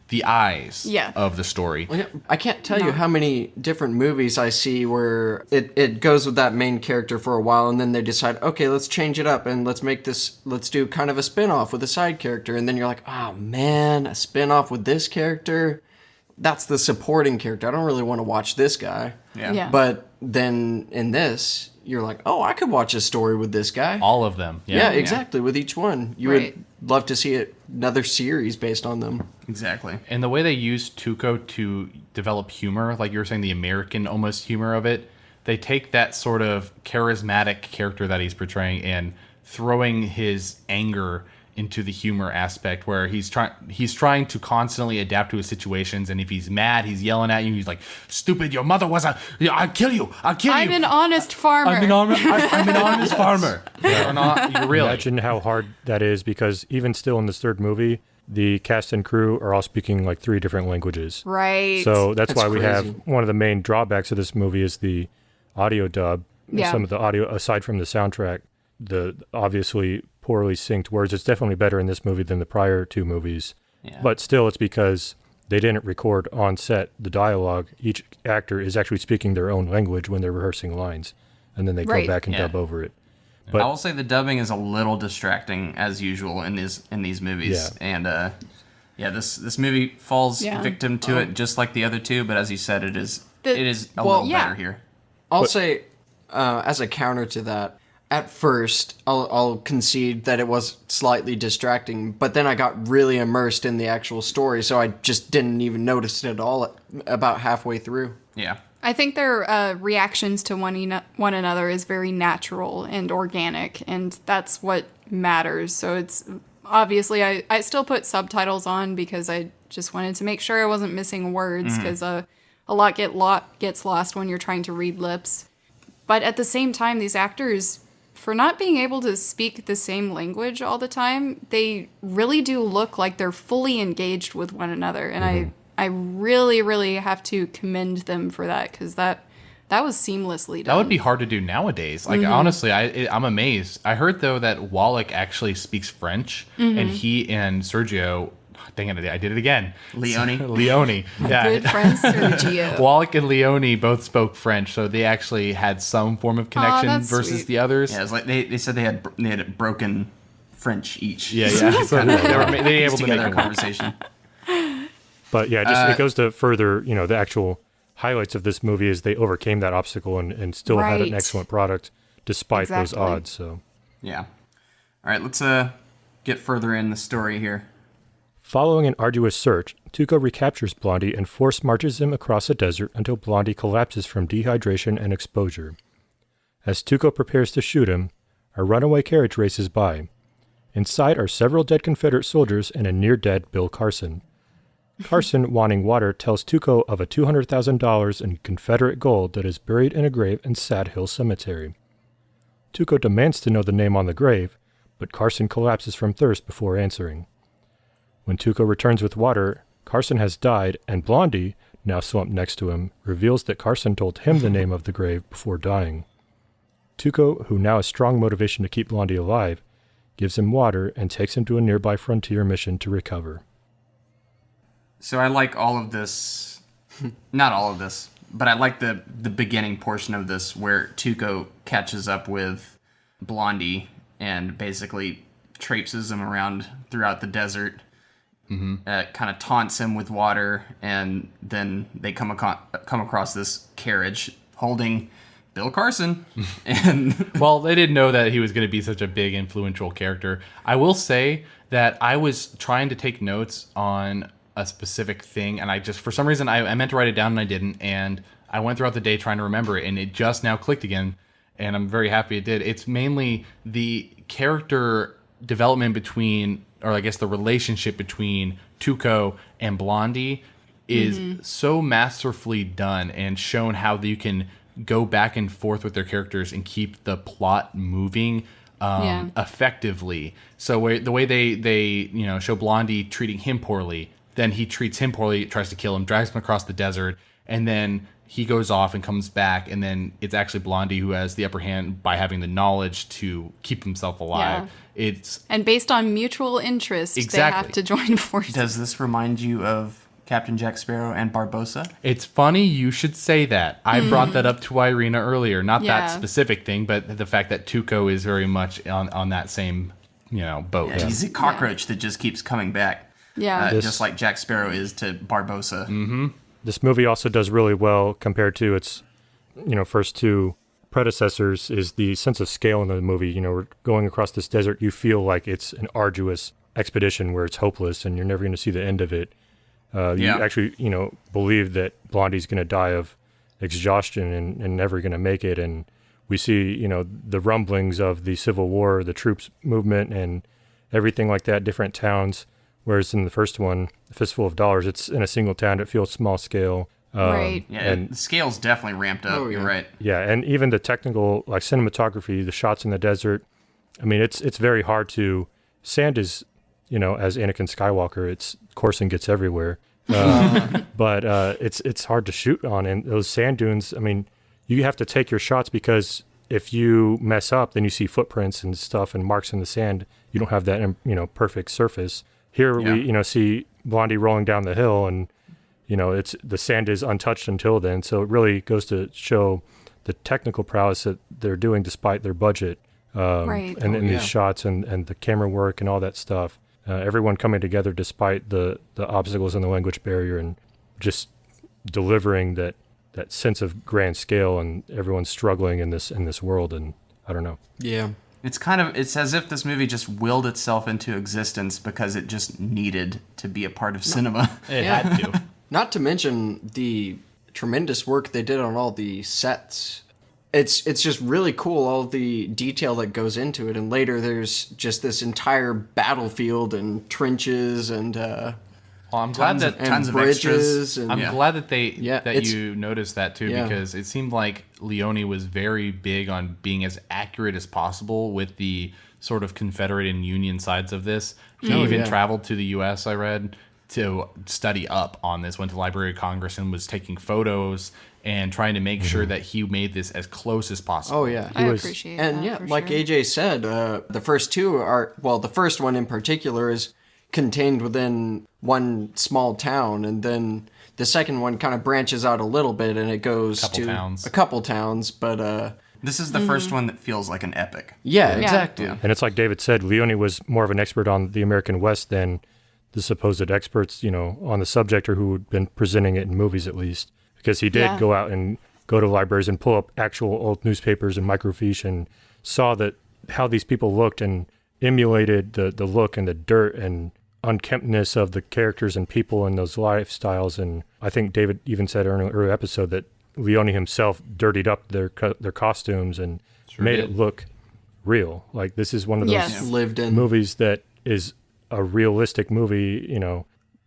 the eyes Yeah. of the story. Well, yeah, I can't tell you No. how many different movies I see where it goes with that main character for a while and then they decide, okay, let's change it up and let's do kind of a spin-off with a side character. And then you're like, oh man, a spin-off with this character? That's the supporting character. I don't really want to watch this guy. Yeah. But then in this, you're like, oh, I could watch a story with this guy. All of them. Yeah, exactly. With each one. You Right. would love to see another series based on them. Exactly. And the way they use Tuco to develop humor, like you were saying, the American almost humor of it, they take that sort of charismatic character that he's portraying and throwing his anger into the humor aspect where he's trying to constantly adapt to his situations, and if he's mad, he's yelling at you. He's like, "Stupid! Your mother was I'll kill you! I'll kill you! I'm an honest farmer. I'm an honest farmer." You're not. You're really. Imagine how hard that is, because even still in this third movie, the cast and crew are all speaking like 3 different languages. Right. So that's why we crazy. have one of the main drawbacks of this movie is the audio dub. Yeah. Some of the audio, aside from the soundtrack, the obviously poorly synced words. It's definitely better in this movie than the prior 2 movies. Yeah. But still, it's because they didn't record on set the dialogue. Each actor is actually speaking their own language when they're rehearsing lines, and then they Right. go back and Yeah. dub over it. I But will say the dubbing is a little distracting as usual in these movies, and this movie falls Yeah. victim to it just like the other 2. But as you said, it is The- a well, little yeah. better here. I'll say, as a counter to that, at first, I'll concede that it was slightly distracting, but then I got really immersed in the actual story, so I just didn't even notice it at all about halfway through. Yeah. I think their reactions to one another is very natural and organic, and that's what matters. So it's obviously I still put subtitles on because I just wanted to make sure I wasn't missing words, because a lot gets lost when you're trying to read lips. But at the same time, these actors, for not being able to speak the same language all the time, they really do look like they're fully engaged with one another, and I really, really have to commend them for that, because that was seamlessly done. That would be hard to do nowadays. Like honestly, I'm amazed. I heard though that Wallach actually speaks French, and he and Sergio, dang it, I did it again. Leone, yeah. Good friend Sergio. Wallach and Leone both spoke French, so they actually had some form of connection that's versus sweet. the others. Yeah, it's like they said they had broken French each. Yeah. So they were able to make together it a work. conversation. But yeah, just it goes to further, the actual highlights of this movie is they overcame that obstacle and still had an Right. excellent product despite those Exactly. odds. So, Yeah. All right, let's get further in the story here. following an arduous search, Tuco recaptures Blondie and force marches him across a desert until Blondie collapses from dehydration and exposure. As Tuco prepares to shoot him, a runaway carriage races by. Inside are several dead Confederate soldiers and a near-dead Bill Carson. Carson, wanting water, tells Tuco of a $200,000 in Confederate gold that is buried in a grave in Sad Hill Cemetery. Tuco demands to know the name on the grave, but Carson collapses from thirst before answering. When Tuco returns with water, Carson has died, and Blondie, now slumped next to him, reveals that Carson told him the name of the grave before dying. Tuco, who now has strong motivation to keep Blondie alive, gives him water and takes him to a nearby frontier mission to recover. So I like all of this, not all of this, but I like the beginning portion of this where Tuco catches up with Blondie and basically traipses him around throughout the desert, kind of taunts him with water, and then they come across this carriage holding Bill Carson. And Well, they didn't know that he was going to be such a big, influential character. I will say that I was trying to take notes on a specific thing, and I just, for some reason, I meant to write it down and I didn't, and I went throughout the day trying to remember it, and it just now clicked again, and I'm very happy it did. It's mainly the character development between, or I guess the relationship between Tuco and Blondie is so masterfully done and shown how you can go back and forth with their characters and keep the plot moving effectively. So the way they show Blondie treating him poorly, then he treats him poorly, tries to kill him, drags him across the desert, and then he goes off and comes back, and then it's actually Blondie who has the upper hand by having the knowledge to keep himself alive. Yeah. And based on mutual interest, they have to join forces. does this remind you of Captain Jack Sparrow and Barbossa? It's funny you should say that. I brought that up to Irina earlier. Not that specific thing, but the fact that Tuco is very much on that same boat. Yeah, he's a cockroach that just keeps coming back. Yeah. Just like Jack Sparrow is to Barbossa. Mm-hmm. This movie also does really well compared to its, first two predecessors, is the sense of scale in the movie. We're going across this desert. You feel like it's an arduous expedition where it's hopeless and you're never going to see the end of it. You actually, believe that Blondie's going to die of exhaustion and never going to make it. And we see, the rumblings of the Civil War, the troops movement and everything like that, different towns. Whereas in the first one, the Fistful of Dollars, it's in a single town. It feels small scale. Right. Yeah, and the scale's definitely ramped up. You're right. Yeah, and even the technical, like cinematography, the shots in the desert. I mean, it's very hard to. Sand is, as Anakin Skywalker, it's coursing gets everywhere. But it's hard to shoot on, and those sand dunes. I mean, you have to take your shots because if you mess up, then you see footprints and stuff and marks in the sand. You don't have that perfect surface. Here we see Blondie rolling down the hill, and it's the sand is untouched until then. So it really goes to show the technical prowess that they're doing despite their budget, and these shots and the camera work and all that stuff. Everyone coming together despite the obstacles and the language barrier, and just delivering that sense of grand scale, and everyone's struggling in this world. And I don't know. Yeah. It's as if this movie just willed itself into existence because it just needed to be a part of cinema. It had to. Not to mention the tremendous work they did on all the sets. It's just really cool, all the detail that goes into it. And later there's just this entire battlefield and trenches and Well, I'm glad that tons of bridges. extras. I'm glad that it's- you noticed that too, Yeah. because it seemed like Leone was very big on being as accurate as possible with the sort of Confederate and Union sides of this. He even traveled to the U.S., I read, to study up on this, went to the Library of Congress and was taking photos and trying to make sure that he made this as close as possible. Oh, yeah. I appreciate that. And yeah, for like sure. AJ said, the first two are, well, the first one in particular is contained within one small town, and then the second one kind of branches out a little bit and it goes to a couple towns, but This is the first one that feels like an epic. yeah, exactly. Yeah. And it's like David said, Leone was more of an expert on the American West than the supposed experts, on the subject, or who had been presenting it in movies at least, because he did go out and go to libraries and pull up actual old newspapers and microfiche and saw that how these people looked and emulated the look and the dirt and unkemptness of the characters and people and those lifestyles. And I think David even said in an earlier episode that Leone himself dirtied up their costumes and made it look real. Like, this is one of those Lived in movies that is a realistic movie,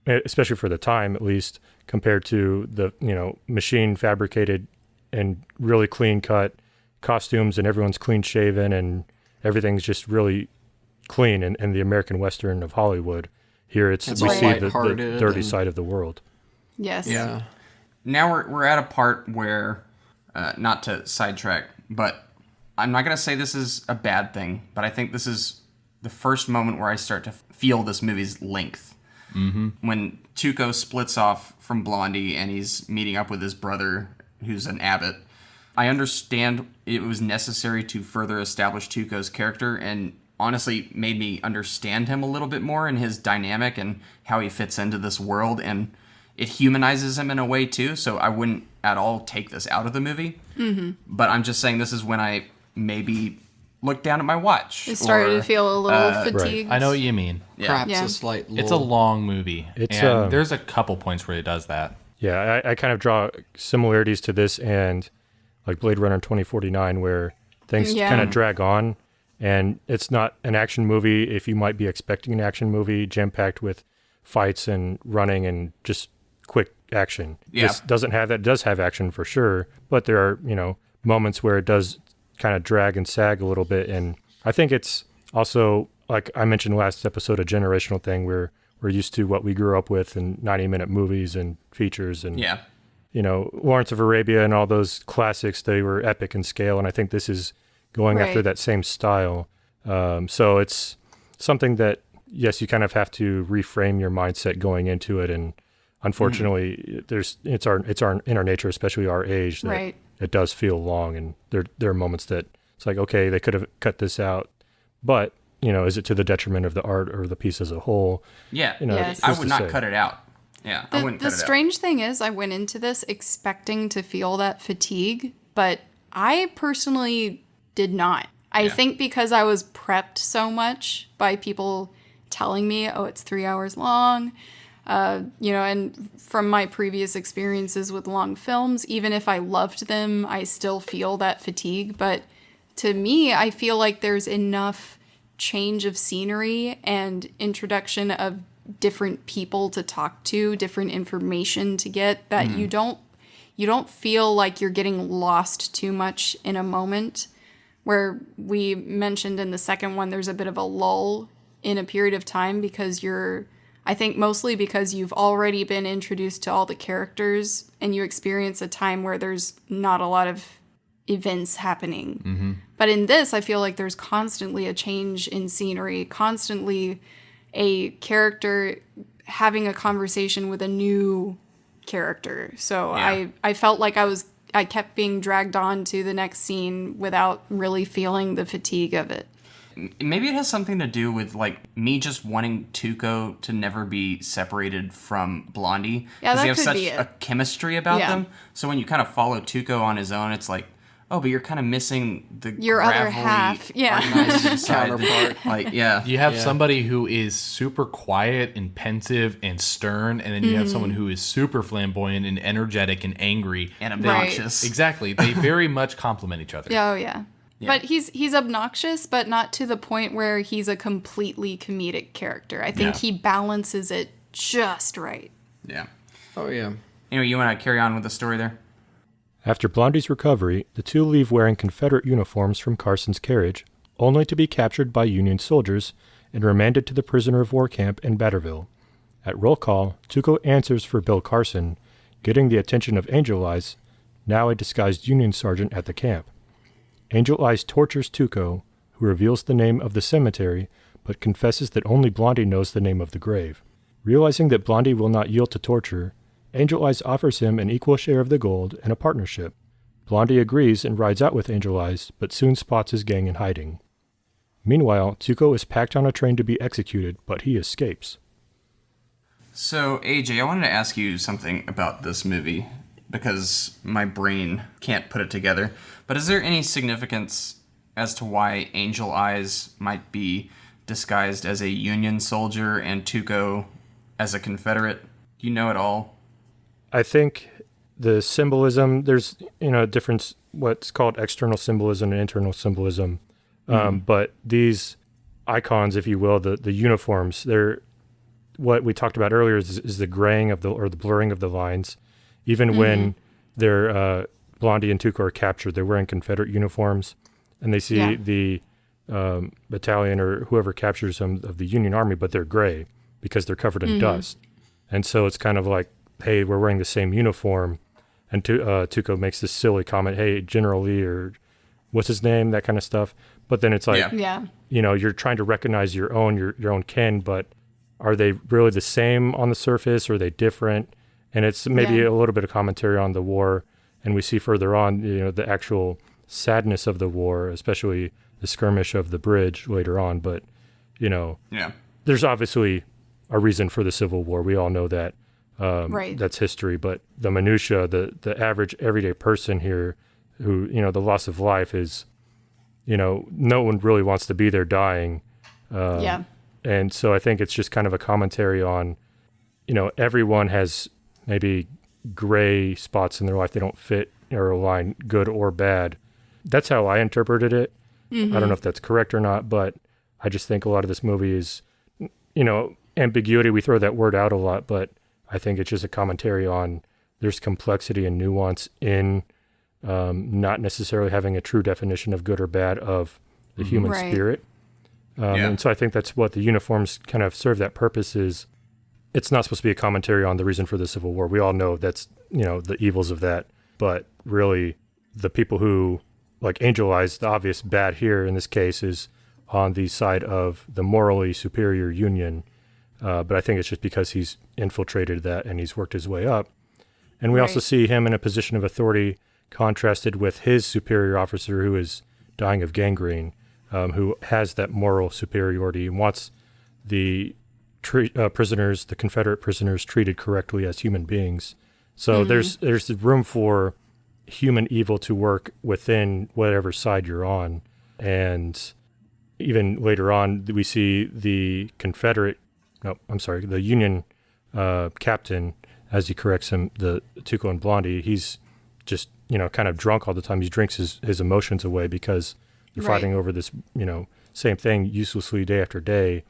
especially for the time at least, compared to the machine fabricated and really clean cut costumes, and everyone's clean shaven and everything's just really clean in the American Western of Hollywood. Here we see the dirty side of the world. Yes. Yeah. Now we're at a part where, not to sidetrack, but I'm not going to say this is a bad thing, but I think this is the first moment where I start to feel this movie's length. Mm-hmm. When Tuco splits off from Blondie and he's meeting up with his brother, who's an abbot, I understand it was necessary to further establish Tuco's character, and honestly made me understand him a little bit more and his dynamic and how he fits into this world, and it humanizes him in a way too. So I wouldn't at all take this out of the movie. Mm-hmm. But I'm just saying this is when I maybe looked down at my watch. It started to feel a little fatigued. I know what you mean. Perhaps Yeah. a slight It's a long movie. And there's a couple points where it does that. Yeah, I kind of draw similarities to this and like Blade Runner 2049, where things kind of drag on, and it's not an action movie if you might be expecting an action movie jam-packed with fights and running and just quick action. Yeah. This doesn't have that. It does have action for sure, but there are, moments where it does kind of drag and sag a little bit, and I think it's also, like I mentioned last episode, a generational thing where we're used to what we grew up with in 90-minute movies and features and Lawrence of Arabia and all those classics. They were epic in scale, and I think this is going after that same style. So it's something that, yes, you kind of have to reframe your mindset going into it, and unfortunately, it's in our nature, especially our age, that it does feel long, and there are moments that it's like, okay, they could have cut this out, but is it to the detriment of the art or the piece as a whole? Yeah, Yes. I would not cut it out. Yeah, I wouldn't cut it out. The strange thing is, I went into this expecting to feel that fatigue, but I personally did not. I think because I was prepped so much by people telling me, oh, it's 3 hours long, and from my previous experiences with long films, even if I loved them, I still feel that fatigue. But to me, I feel like there's enough change of scenery and introduction of different people to talk to, different information to get, that you don't feel like you're getting lost too much in a moment. Where we mentioned in the second one, there's a bit of a lull in a period of time because I think mostly because you've already been introduced to all the characters and you experience a time where there's not a lot of events happening. Mm-hmm. But in this, I feel like there's constantly a change in scenery, constantly a character having a conversation with a new character. So I felt like I kept being dragged on to the next scene without really feeling the fatigue of it. Maybe it has something to do with like me just wanting Tuco to never be separated from Blondie. Yeah, that they have could such be it. a chemistry about them. So when you kind of follow Tuco on his own, it's like, oh, but you're kind of missing your other half. Yeah. Counterpart. You have somebody who is super quiet and pensive and stern, and then you have someone who is super flamboyant and energetic and angry and obnoxious. Exactly. They very much complement each other. Oh, yeah. But he's obnoxious, but not to the point where he's a completely comedic character. I think he balances it just right. Yeah. Oh, yeah. Anyway, you want to carry on with the story there? After Blondie's recovery, the two leave wearing Confederate uniforms from Carson's carriage, only to be captured by Union soldiers and remanded to the prisoner of war camp in Batterville. At roll call, Tuco answers for Bill Carson, getting the attention of Angel Eyes, now a disguised Union sergeant at the camp. Angel Eyes tortures Tuco, who reveals the name of the cemetery, but confesses that only Blondie knows the name of the grave. Realizing that Blondie will not yield to torture, Angel Eyes offers him an equal share of the gold and a partnership. Blondie agrees and rides out with Angel Eyes, but soon spots his gang in hiding. Meanwhile, Tuco is packed on a train to be executed, but he escapes. So, AJ, I wanted to ask you something about this movie, because my brain can't put it together. But is there any significance as to why Angel Eyes might be disguised as a Union soldier and Tuco as a Confederate? Do you know at all? I think the symbolism, there's, a difference, what's called external symbolism and internal symbolism. But these icons, if you will, the uniforms, they're, what we talked about earlier is the graying of the blurring of the lines. Even when they're Blondie and Tuco are captured, they're wearing Confederate uniforms, and they see the battalion or whoever captures them of the Union Army, but they're gray because they're covered in dust. And so it's kind of like, hey, we're wearing the same uniform. And Tuco makes this silly comment, hey, General Lee, or what's his name, that kind of stuff. But then it's like, you're trying to recognize your own kin, but are they really the same on the surface, or are they different? And it's maybe a little bit of commentary on the war. And we see further on, the actual sadness of the war, especially the skirmish of the bridge later on. But, there's obviously a reason for the Civil War. We all know that. Right. That's history. But the minutia, the average everyday person here, who the loss of life is, no one really wants to be there dying. Yeah. And so I think it's just kind of a commentary on, everyone has maybe gray spots in their life. They don't fit or align good or bad. That's how I interpreted it. I don't know if that's correct or not, but I just think a lot of this movie is, ambiguity. We throw that word out a lot, but I think it's just a commentary on there's complexity and nuance in not necessarily having a true definition of good or bad of the human Right. spirit. Yeah. And so I think that's what the uniforms kind of serve that purpose is. It's not supposed to be a commentary on the reason for the Civil War. We all know that's, the evils of that. But really, the people who, like Angel Eyes, the obvious bad here in this case is on the side of the morally superior Union. But I think it's just because he's infiltrated that and he's worked his way up. And we also Right. see him in a position of authority contrasted with his superior officer who is dying of gangrene, who has that moral superiority and wants the prisoners, the Confederate prisoners, treated correctly as human beings. So there's room for human evil to work within whatever side you're on. And even later on, we see the the Union captain, as he corrects him, the Tuco and Blondie, he's just, kind of drunk all the time. He drinks his emotions away because they're Right. fighting over this, same thing uselessly day after day.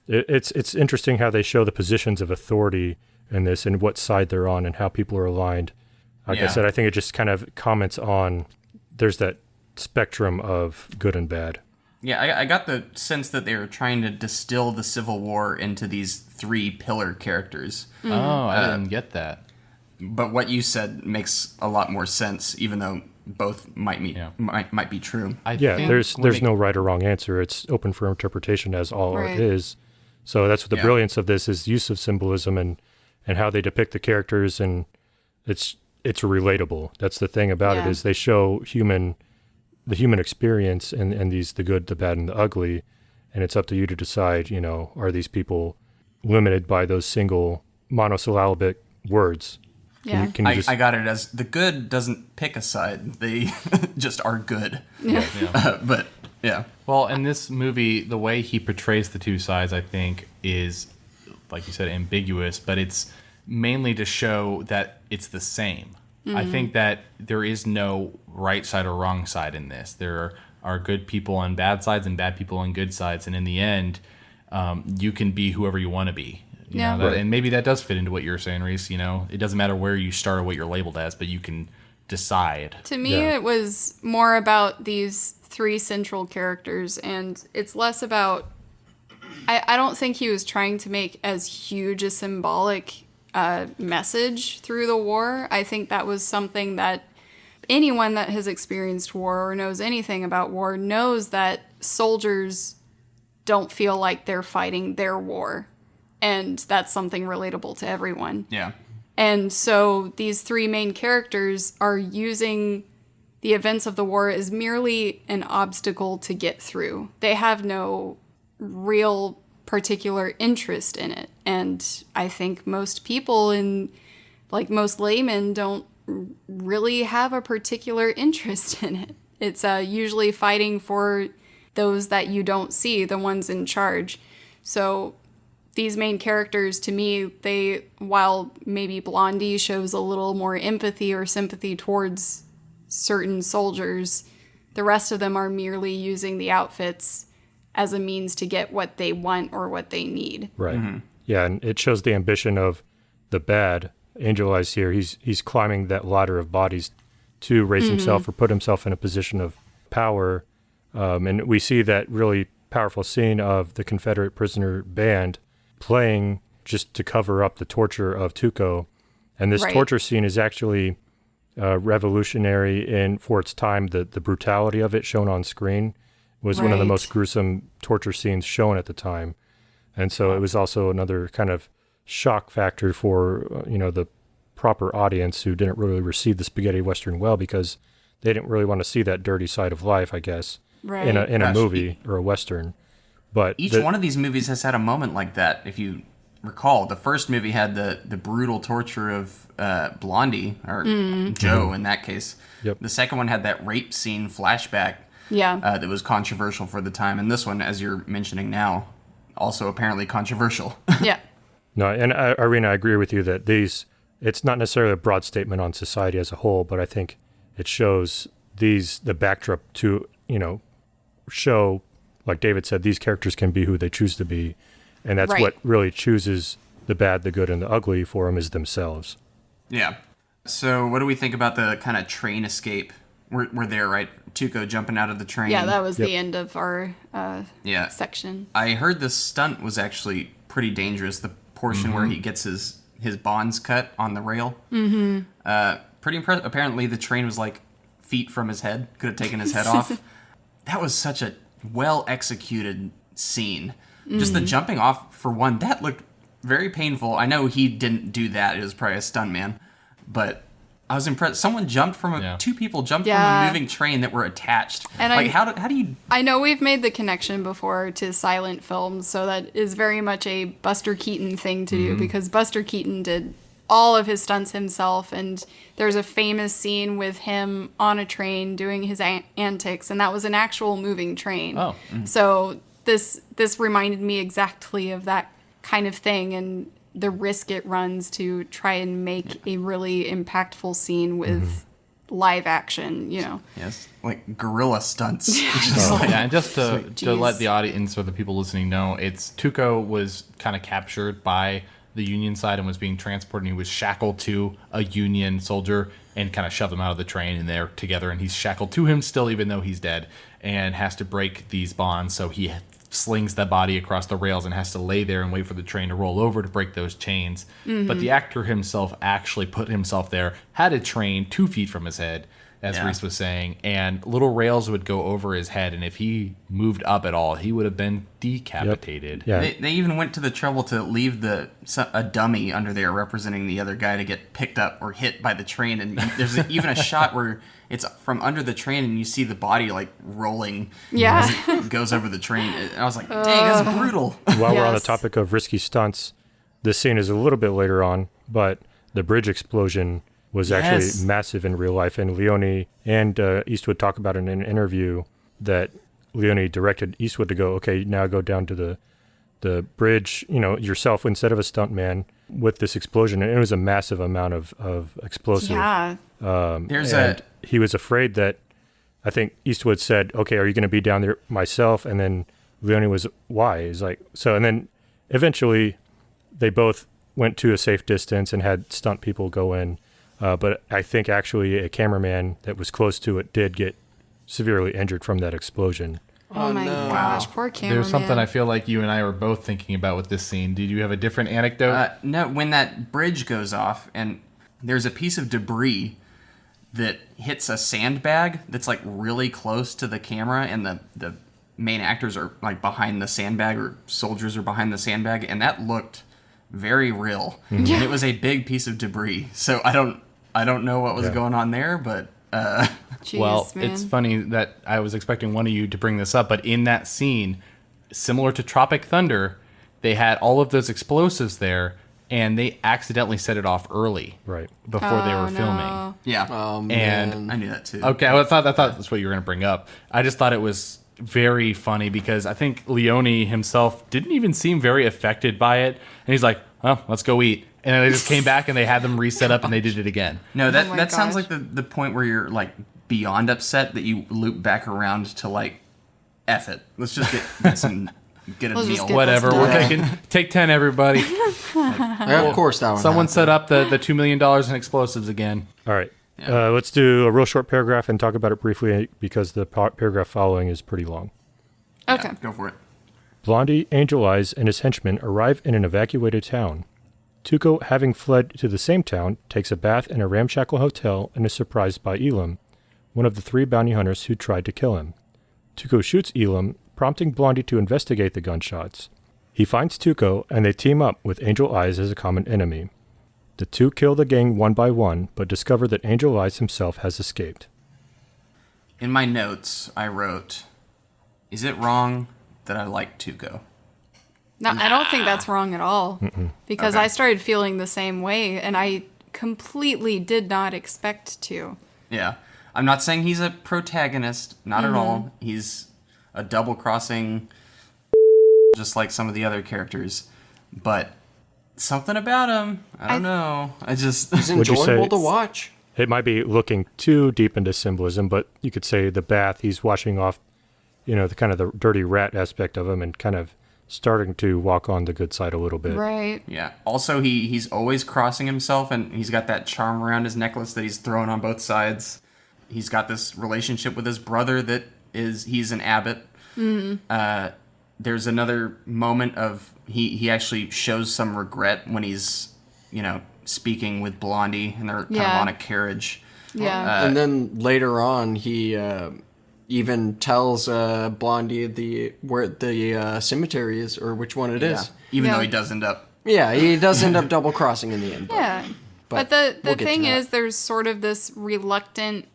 It's interesting how they show the positions of authority in this and what side they're on and how people are aligned. Like I Yeah. said, I think it just kind of comments on there's that spectrum of good and bad. Yeah, I got the sense that they were trying to distill the Civil War into these three pillar characters. Oh, I didn't get that. But what you said makes a lot more sense, even though both might be true. I Yeah, think there's when it- no right or wrong answer. It's open for interpretation as all art Right. is. So that's what the Yeah. brilliance of this is, use of symbolism and how they depict the characters, and it's relatable. That's the thing about it Yeah. is they show the human experience and the good, the bad, and the ugly, and it's up to you to decide, are these people limited by those single monosyllabic words? Yeah. Can you just I got it as the good doesn't pick a side; they just are good. yeah. But yeah, Well, in this movie, the way he portrays the two sides, I think, is, like you said, ambiguous, but it's mainly to show that it's the same. I think that there is no right side or wrong side in this. There are good people on bad sides and bad people on good sides, and in the end, you can be whoever you want to be. You Yeah. know, and maybe that does fit into what you're saying, Reese. It doesn't matter where you start or what you're labeled as, but you can decide. To me, Yeah. it was more about these three central characters, and it's less about. I don't think he was trying to make as huge a symbolic message through the war. I think that was something that anyone that has experienced war or knows anything about war knows that soldiers don't feel like they're fighting their war. And that's something relatable to everyone. yeah, And so these three main characters are using the events of the war as merely an obstacle to get through. They have no real particular interest in it. And I think most people most laymen don't really have a particular interest in it. It's usually fighting for those that you don't see, the ones in charge. So these main characters, to me, while maybe Blondie shows a little more empathy or sympathy towards certain soldiers, the rest of them are merely using the outfits as a means to get what they want or what they need. Right. Yeah, and it shows the ambition of the bad. Angel Eyes here, he's climbing that ladder of bodies to raise himself or put himself in a position of power. And we see that really powerful scene of the Confederate prisoner band playing just to cover up the torture of Tuco. And this Right. torture scene is actually revolutionary for its time. The brutality of it shown on screen was one of the Right. most gruesome torture scenes shown at the time. And so it was also another kind of shock factor for, the proper audience who didn't really receive the spaghetti western well because they didn't really want to see that dirty side of life, I guess, Right. in a Gosh, movie or a western. But each one of these movies has had a moment like that. If you recall, the first movie had the brutal torture of Blondie, or Joe in that case. Yep. The second one had that rape scene flashback Yeah. that was controversial for the time. And this one, as you're mentioning now, also apparently controversial. Yeah. No, and Irina, I agree with you that it's not necessarily a broad statement on society as a whole, but I think it shows the backdrop to, show, like David said, these characters can be who they choose to be. And that's Right. what really chooses the bad, the good, and the ugly for them is themselves. Yeah. So what do we think about the kind of train escape? We're there, right? Tuco jumping out of the train. Yeah, that was Yep. the end of our Yeah. section. I heard the stunt was actually pretty dangerous. The portion where he gets his bonds cut on the rail. Mm-hmm. Pretty impressive. Apparently, the train was like feet from his head. Could have taken his head off. That was such a well executed scene. Just the jumping off, for one, that looked very painful. I know he didn't do that. It was probably a stuntman. But I was impressed. Someone jumped from two people jumped from Yeah. a moving train that were attached. And like, how do you... I know we've made the connection before to silent films, so that is very much a Buster Keaton thing to do, because Buster Keaton did all of his stunts himself, and there's a famous scene with him on a train doing his antics, and that was an actual moving train. Oh. So this reminded me exactly of that kind of thing, and the risk it runs to try and make a really impactful scene with live action, Yes, like guerrilla stunts. Yeah, and just to Jeez. let the audience or the people listening know, Tuco was kind of captured by the Union side and was being transported, and he was shackled to a Union soldier and kind of shoved him out of the train, and they're together, and he's shackled to him still, even though he's dead, and has to break these bonds, so he slings the body across the rails and has to lay there and wait for the train to roll over to break those chains. But the actor himself actually put himself there, had a train 2 feet from his head, as Yeah. Reese was saying, and little rails would go over his head, and if he moved up at all, he would have been decapitated. Yeah. They even went to the trouble to leave a dummy under there representing the other guy to get picked up or hit by the train. And there's even a shot where it's from under the train and you see the body like rolling Yeah. as it goes over the train. And I was like, dang, that's brutal. While we're on the Yes. topic of risky stunts, this scene is a little bit later on, but the bridge explosion was Yes. actually massive in real life. And Leone and Eastwood talk about in an interview that Leone directed Eastwood to go, okay, now go down to the bridge, yourself instead of a stuntman with this explosion. And it was a massive amount of explosive. Yeah. There's And he was afraid that, I think Eastwood said, okay, are you going to be down there myself? And then Leone was, why? He's like, so, and then eventually they both went to a safe distance and had stunt people go in. But I think actually a cameraman that was close to it did get severely injured from that explosion. Oh my no. gosh, poor cameraman. There's something I feel like you and I were both thinking about with this scene. Did you have a different anecdote? no, when that bridge goes off and there's a piece of debris that hits a sandbag that's like really close to the camera, and the main actors are like behind the sandbag, or soldiers are behind the sandbag, and that looked very real. And it was a big piece of debris. So I don't know what was going on there, but Jeez, Well, man. it's funny that I was expecting one of you to bring this up, but in that scene, similar to Tropic Thunder, they had all of those explosives there, and they accidentally set it off early, Right. before they were Oh, filming. no. yeah. Oh, man. And I knew that too. okay, I thought that's what you were going to bring up. I just thought it was very funny because I think Leone himself didn't even seem very affected by it, and he's like, "Well, let's go eat." And then they just came back and they had them reset up and they did it again. No, that Oh my that sounds gosh. like the point where you're like beyond upset that you loop back around to like, F it. Let's just get a Let's just meal. get Whatever, this we're done. take 10, everybody. Yeah, of course that one. Someone happened. set up the $2 million in explosives again. All right. Let's do a real short paragraph and talk about it briefly because the paragraph following is pretty long. Okay. Go for it. Blondie, Angel Eyes, and his henchmen arrive in an evacuated town. Tuco, having fled to the same town, takes a bath in a ramshackle hotel and is surprised by Elam, one of the 3 bounty hunters who tried to kill him. Tuco shoots Elam, prompting Blondie to investigate the gunshots. He finds Tuco, and they team up with Angel Eyes as a common enemy. The two kill the gang one by one, but discover that Angel Eyes himself has escaped. In my notes, I wrote, "Is it wrong that I like Tuco?" No, I don't think that's wrong at all. Because I started feeling the same way, and I completely did not expect to. Yeah. I'm not saying he's a protagonist, not at all. He's a double-crossing, just like some of the other characters. But something about him, I don't know. It's Would you say enjoyable to watch. It might be looking too deep into symbolism, but you could say the bath, he's washing off, the kind of the dirty rat aspect of him and kind of starting to walk on the good side a little bit. Right. Yeah. Also, he's always crossing himself, and he's got that charm around his necklace that he's throwing on both sides. He's got this relationship with his brother he's an abbot. There's another moment of he actually shows some regret when he's, speaking with Blondie, and they're kind of on a carriage. Yeah. And then later on, he even tells Blondie where the cemetery is, or which one it is. Even Yeah. though he does end up. Yeah, he does end up double crossing in the end. Yeah. But we'll the get thing to that. is, there's sort of this reluctant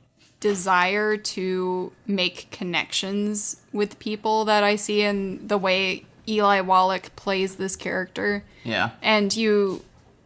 desire to make connections with people that I see in the way Eli Wallach plays this character. Yeah. And you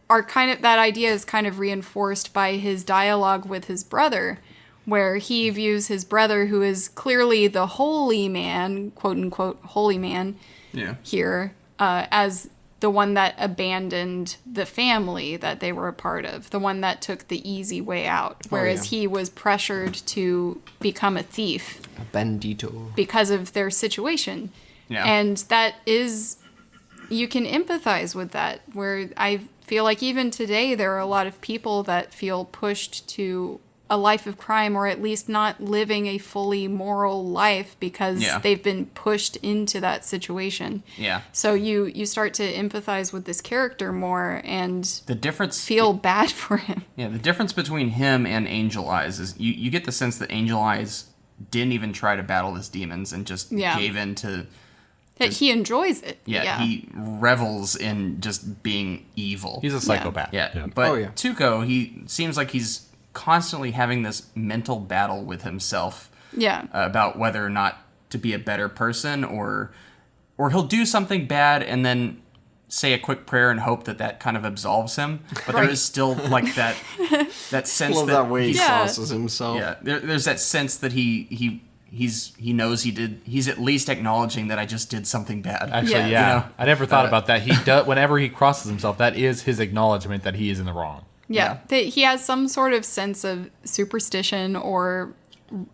are that idea is kind of reinforced by his dialogue with his brother, where he views his brother, who is clearly the holy man, quote unquote, holy man Yeah. here, as the one that abandoned the family that they were a part of, the one that took the easy way out, whereas he was pressured to become a thief Bandito. because of their situation. Yeah. And that is, you can empathize with that, where I feel like even today there are a lot of people that feel pushed to a life of crime, or at least not living a fully moral life because they've been pushed into that situation. Yeah. So you start to empathize with this character more and The difference feel bad for him. Yeah, the difference between him and Angel Eyes is you get the sense that Angel Eyes didn't even try to battle his demons and just gave in to... That he enjoys it. Yeah, he revels in just being evil. He's a psychopath. Yeah, but Oh, yeah. Tuco, he seems like he's constantly having this mental battle with himself Yeah. about whether or not to be a better person, or he'll do something bad and then say a quick prayer and hope that kind of absolves him. But there is still like that sense Love that that way he he's- crosses himself. yeah, there's that sense that he knows he's at least acknowledging that I just did something bad. Actually, Yeah. yeah. You know? I never thought about that. He does whenever he crosses himself. That is his acknowledgement that he is in the wrong. Yeah, that he has some sort of sense of superstition or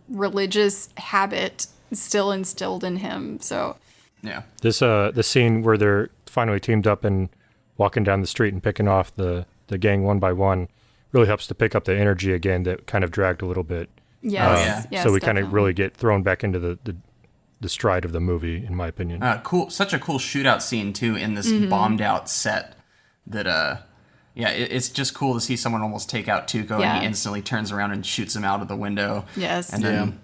religious habit still instilled in him. So, Yeah. This the scene where they're finally teamed up and walking down the street and picking off the gang one by one really helps to pick up the energy again that kind of dragged a little bit. yes, yes, So we kind of definitely. really get thrown back into the stride of the movie, in my opinion. Cool. Such a cool shootout scene too in this bombed out set. That it's just cool to see someone almost take out Tuco, Yeah. and he instantly turns around and shoots him out of the window. Yes. And then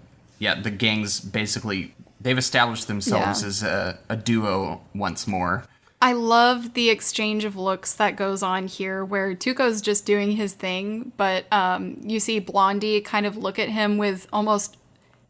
the gangs basically they've established themselves Yeah. as a duo once more. I love the exchange of looks that goes on here where Tuco's just doing his thing, but you see Blondie kind of look at him with almost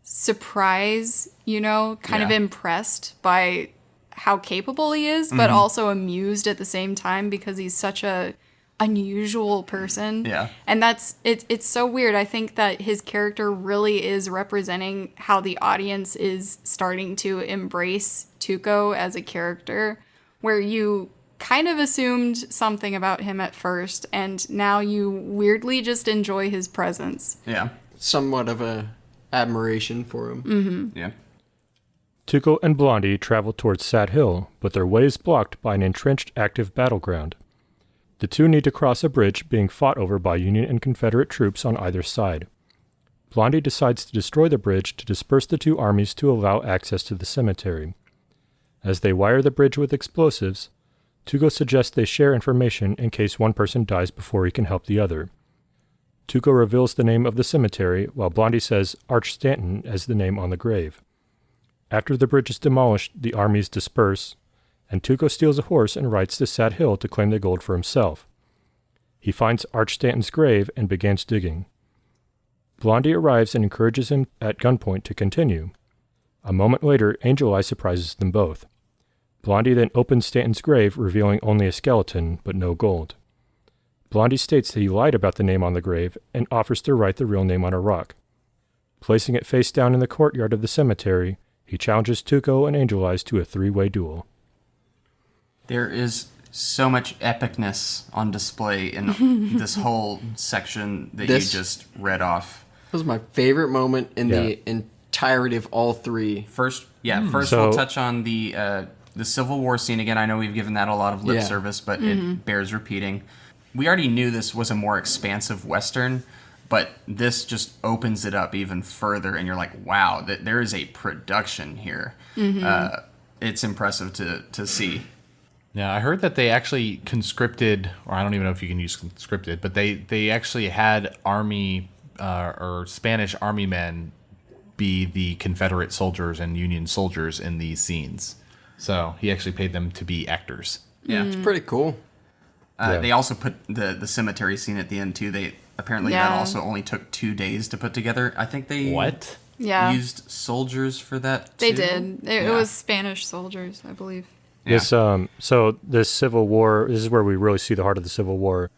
surprise, kind of Yeah. impressed by how capable he is, but also amused at the same time because he's such a unusual person. Yeah. And it's so weird. I think that his character really is representing how the audience is starting to embrace Tuco as a character, where you kind of assumed something about him at first, and now you weirdly just enjoy his presence. Yeah. Somewhat of a admiration for him. Yeah. Tuco and Blondie travel towards Sad Hill, but their way is blocked by an entrenched active battleground. The two need to cross a bridge being fought over by Union and Confederate troops on either side. Blondie decides to destroy the bridge to disperse the two armies to allow access to the cemetery. As they wire the bridge with explosives, Tuco suggests they share information in case one person dies before he can help the other. Tuco reveals the name of the cemetery, while Blondie says Arch Stanton as the name on the grave. After the bridge is demolished, the armies disperse, and Tuco steals a horse and rides to Sad Hill to claim the gold for himself. He finds Arch Stanton's grave and begins digging. Blondie arrives and encourages him at gunpoint to continue. A moment later, Angel Eye surprises them both. Blondie then opens Stanton's grave, revealing only a skeleton, but no gold. Blondie states that he lied about the name on the grave and offers to write the real name on a rock. Placing it face down in the courtyard of the cemetery, he challenges Tuco and Angel Eyes to a 3-way duel. There is so much epicness on display in this whole section that you just read off. That was my favorite moment in the entirety of all three. First we'll touch on the Civil War scene again. I know we've given that a lot of lip service, but it bears repeating. We already knew this was a more expansive Western, but this just opens it up even further, and you're like, wow, there is a production here. It's impressive to see. Yeah, I heard that they actually conscripted, or I don't even know if you can use conscripted, but they actually had army or Spanish army men be the Confederate soldiers and Union soldiers in these scenes. So he actually paid them to be actors. Yeah, It's pretty cool. They also put the cemetery scene at the end too. They apparently that also only took 2 days to put together. I think they used soldiers for that. They did. It was Spanish soldiers, I believe. Yeah. So this Civil War, this is where we really see the heart of the Civil War.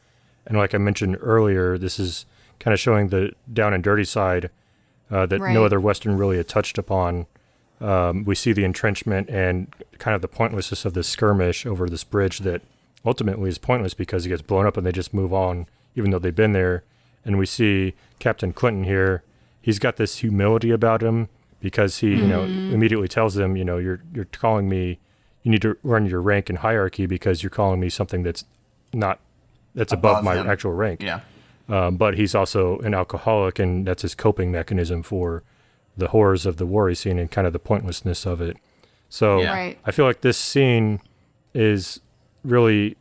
And like I mentioned earlier, this is kind of showing the down and dirty side that no other Western really had touched upon. We see the entrenchment and kind of the pointlessness of this skirmish over this bridge that ultimately is pointless because it gets blown up and they just move on, even though they've been there. And we see Captain Clinton here. He's got this humility about him because he, immediately tells them, you're calling me. You need to run your rank and hierarchy because you're calling me something that's above my actual rank. Yeah. But he's also an alcoholic, and that's his coping mechanism for the horrors of the war he's seen and kind of the pointlessness of it. So I feel like this scene is really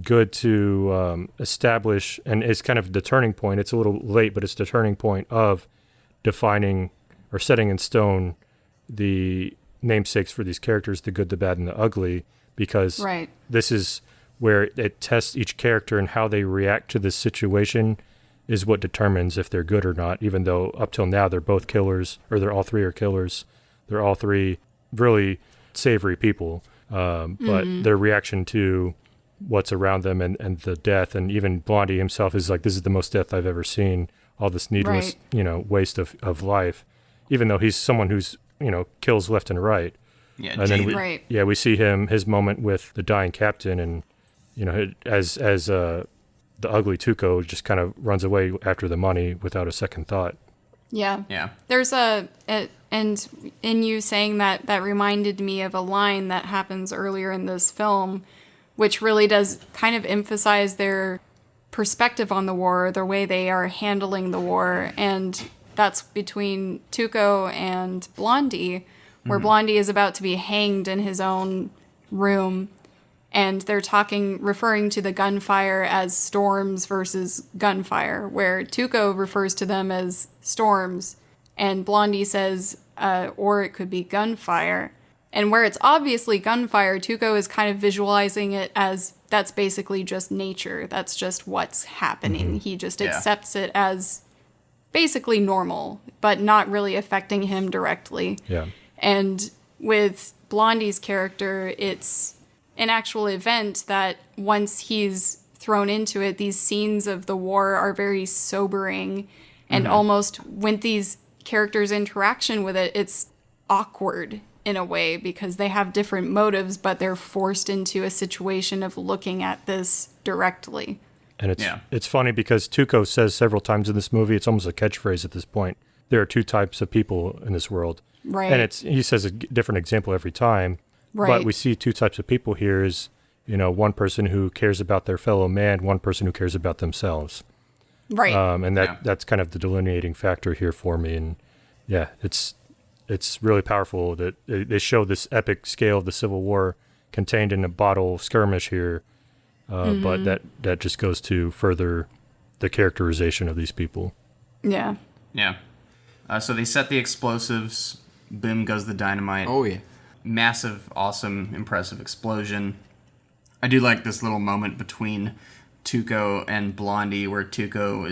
good to establish, and it's kind of the turning point. It's a little late, but it's the turning point of defining or setting in stone the namesakes for these characters, the good, the bad, and the ugly, because this is where it tests each character and how they react to this situation is what determines if they're good or not, even though up till now they're both killers, or they're all three are killers. They're all three really savory people, but their reaction to what's around them and the death, and even Blondie himself is like, this is the most death I've ever seen, all this needless, waste of life, even though he's someone who's, kills left and right. Yeah, and then we see his moment with the dying captain, and as the ugly Tuco just kind of runs away after the money without a second thought. Yeah. There's and in you saying that reminded me of a line that happens earlier in this film, which really does kind of emphasize their perspective on the war, the way they are handling the war, and that's between Tuco and Blondie, where Blondie is about to be hanged in his own room, and they're referring to the gunfire as storms versus gunfire, where Tuco refers to them as storms, and Blondie says, or it could be gunfire. And where it's obviously gunfire, Tuco is kind of visualizing it as that's basically just nature. That's just what's happening. He just accepts it as basically normal, but not really affecting him directly. Yeah. And with Blondie's character, it's an actual event that once he's thrown into it, these scenes of the war are very sobering, and almost when these characters' interaction with it, it's awkward in a way because they have different motives, but they're forced into a situation of looking at this directly. And it's funny because Tuco says several times in this movie, it's almost a catchphrase at this point, there are two types of people in this world. Right. And he says a different example every time. Right. But we see two types of people here is, one person who cares about their fellow man, one person who cares about themselves. Right. And that's kind of the delineating factor here for me. And it's really powerful that they show this epic scale of the Civil War contained in a bottle skirmish here. But that just goes to further the characterization of these people. Yeah. Yeah. So they set the explosives. Boom goes the dynamite. Oh, yeah. Massive, awesome, impressive explosion. I do like this little moment between Tuco and Blondie where Tuco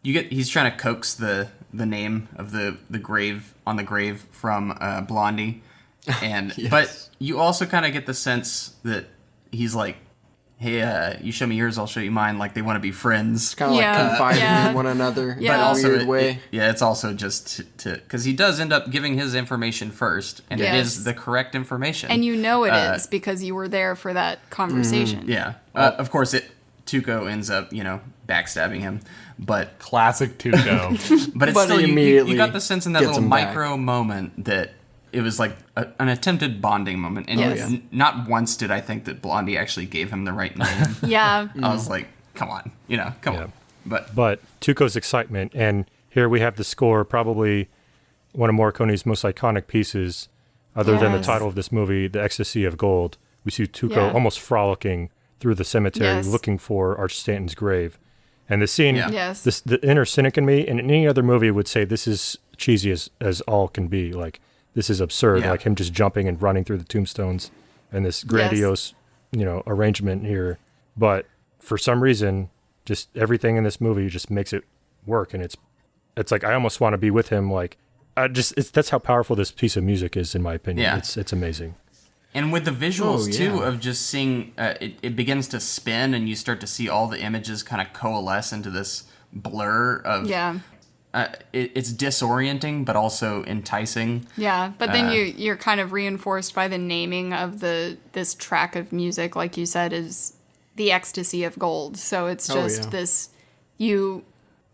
he's trying to coax the name of the grave on the grave from Blondie. And but you also kind of get the sense that he's like, hey, you show me yours, I'll show you mine. Like they want to be friends. Kind of Yeah, like confiding yeah. in one another Yeah. in But a also, weird way. it's also just to because he does end up giving his information first, and it Yes. is the correct information. And you know it is because you were there for that conversation. yeah, of course, Tuco ends up backstabbing him, but Classic Tuco. but it's But still he you immediately got the sense in that gets little him back. micro moment that it was like an attempted bonding moment, and Yes. not once did I think that Blondie actually gave him the right name. Yeah. I was like, come on, come Yeah. on. But But Tuco's excitement, and here we have the score, probably one of Morricone's most iconic pieces, other than the Yes. title of this movie, The Ecstasy of Gold. We see Tuco Yeah. almost frolicking through the cemetery Yes. looking for Arch Stanton's grave. And the scene, Yeah. Yes. the inner cynic in me, in any other movie would say this is cheesy as all can be. Like, this is absurd. Yeah. Like him just jumping and running through the tombstones and this grandiose, arrangement here. But for some reason, just everything in this movie just makes it work. And it's like, I almost want to be with him. Like, that's how powerful this piece of music is, in my opinion. Yeah. It's amazing. And with the visuals, Oh, too, yeah. of just seeing, it begins to spin and you start to see all the images kind of coalesce into this blur of... Yeah. It's disorienting, but also enticing. Yeah, but then you're kind of reinforced by the naming of this track of music, like you said, is the ecstasy of gold. So it's just yeah. this, you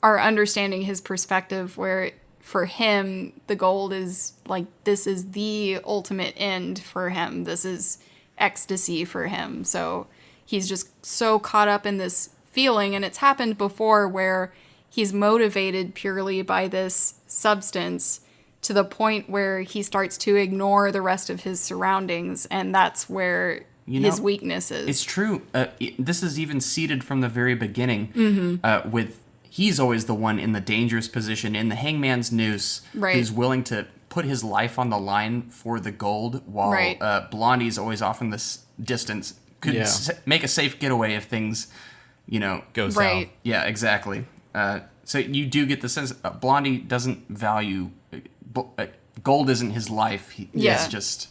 are understanding his perspective where for him, the gold is like, this is the ultimate end for him. This is ecstasy for him. So he's just so caught up in this feeling, and it's happened before where he's motivated purely by this substance to the point where he starts to ignore the rest of his surroundings, and that's where his weakness is. It's true. This is even seeded from the very beginning Mm-hmm. with he's always the one in the dangerous position, in the hangman's noose, Right. who's willing to put his life on the line for the gold, while Right. Blondie's always off in this distance, could Yeah. make a safe getaway if things, Goes Right. south. Yeah, exactly. So you do get the sense Blondie doesn't value gold. Isn't his life. Yeah. It's just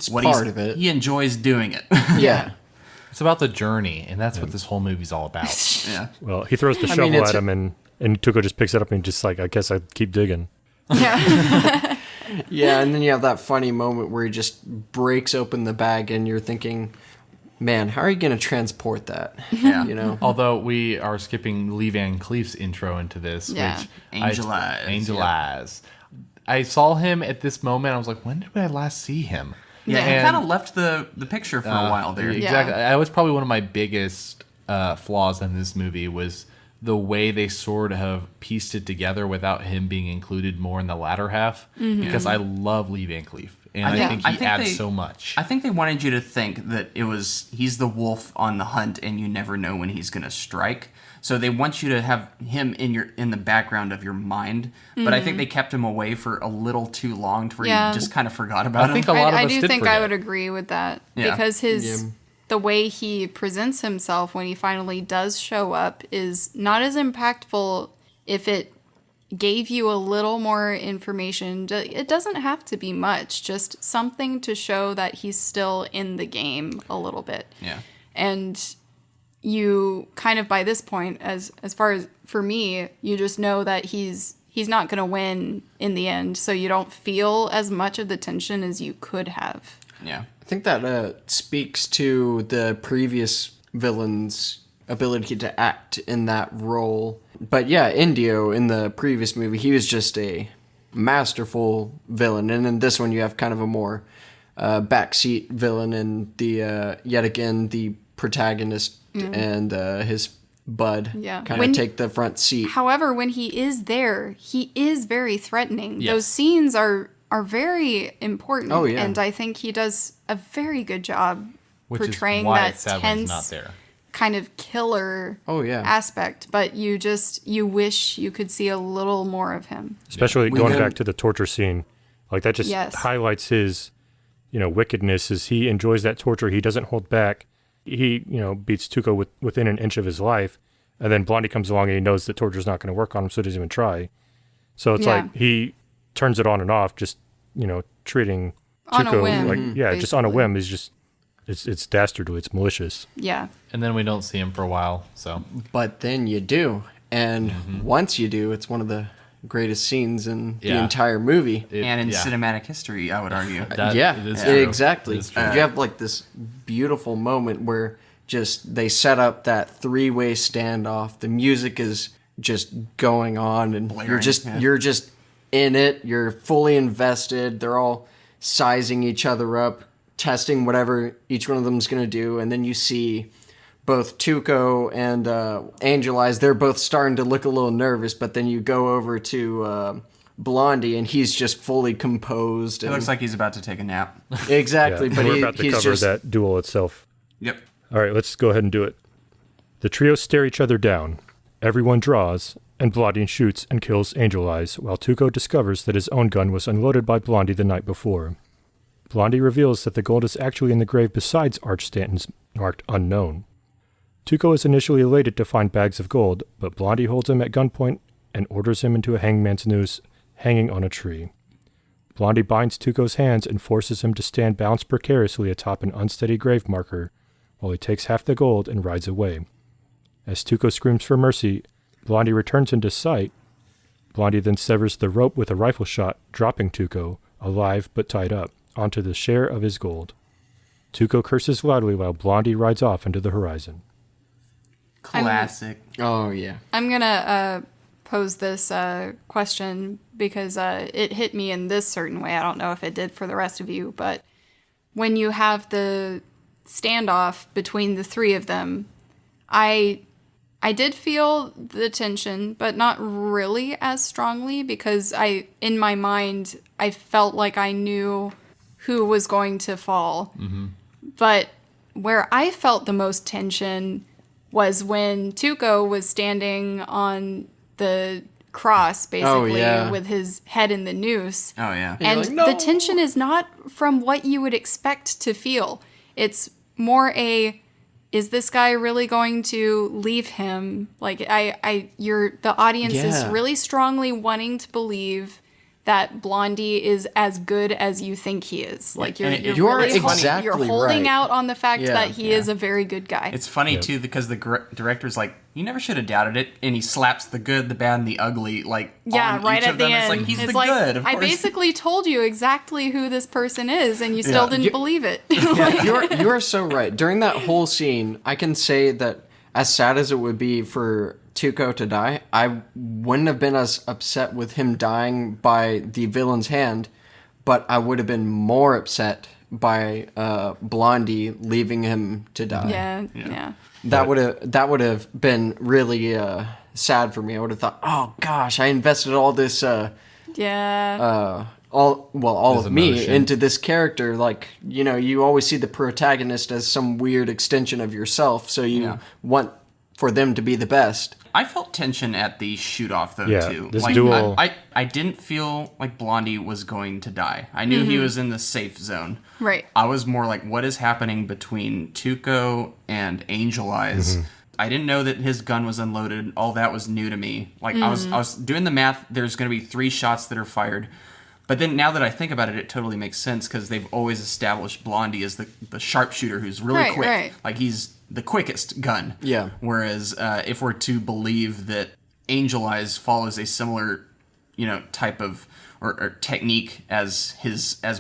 part of it. He enjoys doing it. Yeah. It's about the journey, and that's what this whole movie's all about. Yeah. Well, he throws the I shovel mean, it's at him, and Tuco just picks it up and just like, I guess I'd keep digging. Yeah. Yeah, and then you have that funny moment where he just breaks open the bag and you're thinking, man, how are you going to transport that? Yeah. Although we are skipping Lee Van Cleef's intro into this, Yeah. which Angel Eyes, Angel yeah. Eyes. I saw him at this moment. I was like, when did I last see him? Yeah, he And- kind of left the picture for a while there. Exactly. That was probably one of my biggest flaws in this movie was the way they sort of have pieced it together without him being included more in the latter half. Because I love Lee Van Cleef, and I think he adds so much. I think they wanted you to think that he's the wolf on the hunt, and you never know when he's going to strike. So they want you to have him in the background of your mind. But I think they kept him away for a little too long to where Yeah. you just kind of forgot about I think him. a lot of I us do did think forget. I would agree with that Yeah. because the way he presents himself when he finally does show up is not as impactful if it gave you a little more information. It doesn't have to be much, just something to show that he's still in the game a little bit. Yeah. And you kind of by this point, as far as for me, you just know that he's not going to win in the end, so you don't feel as much of the tension as you could have. Yeah. I think that speaks to the previous villain's ability to act in that role. But yeah, Indio in the previous movie, he was just a masterful villain. And in this one, you have kind of a more backseat villain, and the yet again, the protagonist and his bud Yeah. kind When- of take the front seat. However, when he is there, he is very threatening. Yes. Those scenes are very important. Oh, yeah. And I think he does a very good job Which portraying is why that it's sad when tense he's not there. kind of killer Oh, yeah. aspect. But you wish you could see a little more of him. Especially We going then- back to the torture scene. Like, that just Yes. highlights his, wickedness. Is he enjoys that torture. He doesn't hold back. He, beats Tuco within an inch of his life. And then Blondie comes along and he knows that torture's not going to work on him, so he doesn't even try. So it's Yeah. like he turns it on and off, just, treating On a Tuco, whim, just on a basically. whim is just it's dastardly, it's malicious. Yeah. And then we don't see him for a while. So But then you do. And once you do, it's one of the greatest scenes in the entire movie. And in cinematic history, I would argue. It is true. Exactly. It is true. You have like this beautiful moment where just they set up that three-way standoff. The music is just going on, and Blaring, you're just in it. You're fully invested. They're all sizing each other up, testing whatever each one of them is going to do, and then you see both Tuco and Angel Eyes. They're both starting to look a little nervous, but then you go over to Blondie, and he's just fully composed. It And looks like he's about to take a nap. exactly, Yeah, but we're about to he's cover just that duel itself. Yep. All right, let's go ahead and do it. The trio stare each other down. Everyone draws, and Blondie shoots and kills Angel Eyes, while Tuco discovers that his own gun was unloaded by Blondie the night before. Blondie reveals that the gold is actually in the grave besides Arch Stanton's marked unknown. Tuco is initially elated to find bags of gold, but Blondie holds him at gunpoint and orders him into a hangman's noose hanging on a tree. Blondie binds Tuco's hands and forces him to stand balanced precariously atop an unsteady grave marker while he takes half the gold and rides away. As Tuco screams for mercy, Blondie returns into sight. Blondie then severs the rope with a rifle shot, dropping Tuco, alive but tied up, onto the share of his gold. Tuco curses loudly while Blondie rides off into the horizon. Classic. oh yeah. I'm going to pose this question because it hit me in this certain way. I don't know if it did for the rest of you, but when you have the standoff between the three of them, I did feel the tension, but not really as strongly because in my mind, I felt like I knew who was going to fall. Mm-hmm. But where I felt the most tension was when Tuco was standing on the cross, basically, with his head in the noose. Oh, yeah. And like, "No." the tension is not from what you would expect to feel. It's more is this guy really going to leave him? Like, the audience is Yeah. really strongly wanting to believe that Blondie is as good as you think he is. Like, you're You're really exactly you're holding right. out on the fact Yeah. that he is a very good guy. It's funny, too, because the director's like, you never should have doubted it. And he slaps the good, the bad, and the ugly, like, Yeah, on right each at of the them. end. It's like, he's It's the like, good, of I course. basically told you exactly who this person is, and you still didn't believe it. You're so right. During that whole scene, I can say that as sad as it would be for Tuco to die, I wouldn't have been as upset with him dying by the villain's hand, but I would have been more upset by Blondie leaving him to die. Yeah. That would have been really sad for me. I would have thought, oh gosh, I invested all this Yeah. all His of me emotion. into this character. Like, you know, you always see the protagonist as some weird extension of yourself, so you want for them to be the best. I felt tension at the shoot-off, though, Yeah, too. this Like, duel- I didn't feel like Blondie was going to die. I knew he was in the safe zone. Right. I was more like, what is happening between Tuco and Angel Eyes? I didn't know that his gun was unloaded. All that was new to me. Like, I was doing the math. There's going to be 3 shots that are fired. But then now that I think about it, it totally makes sense because they've always established Blondie as the sharpshooter who's really Right, quick. right. Like, he's the quickest gun. Yeah. Whereas if we're to believe that Angel Eyes follows a similar, type of or technique as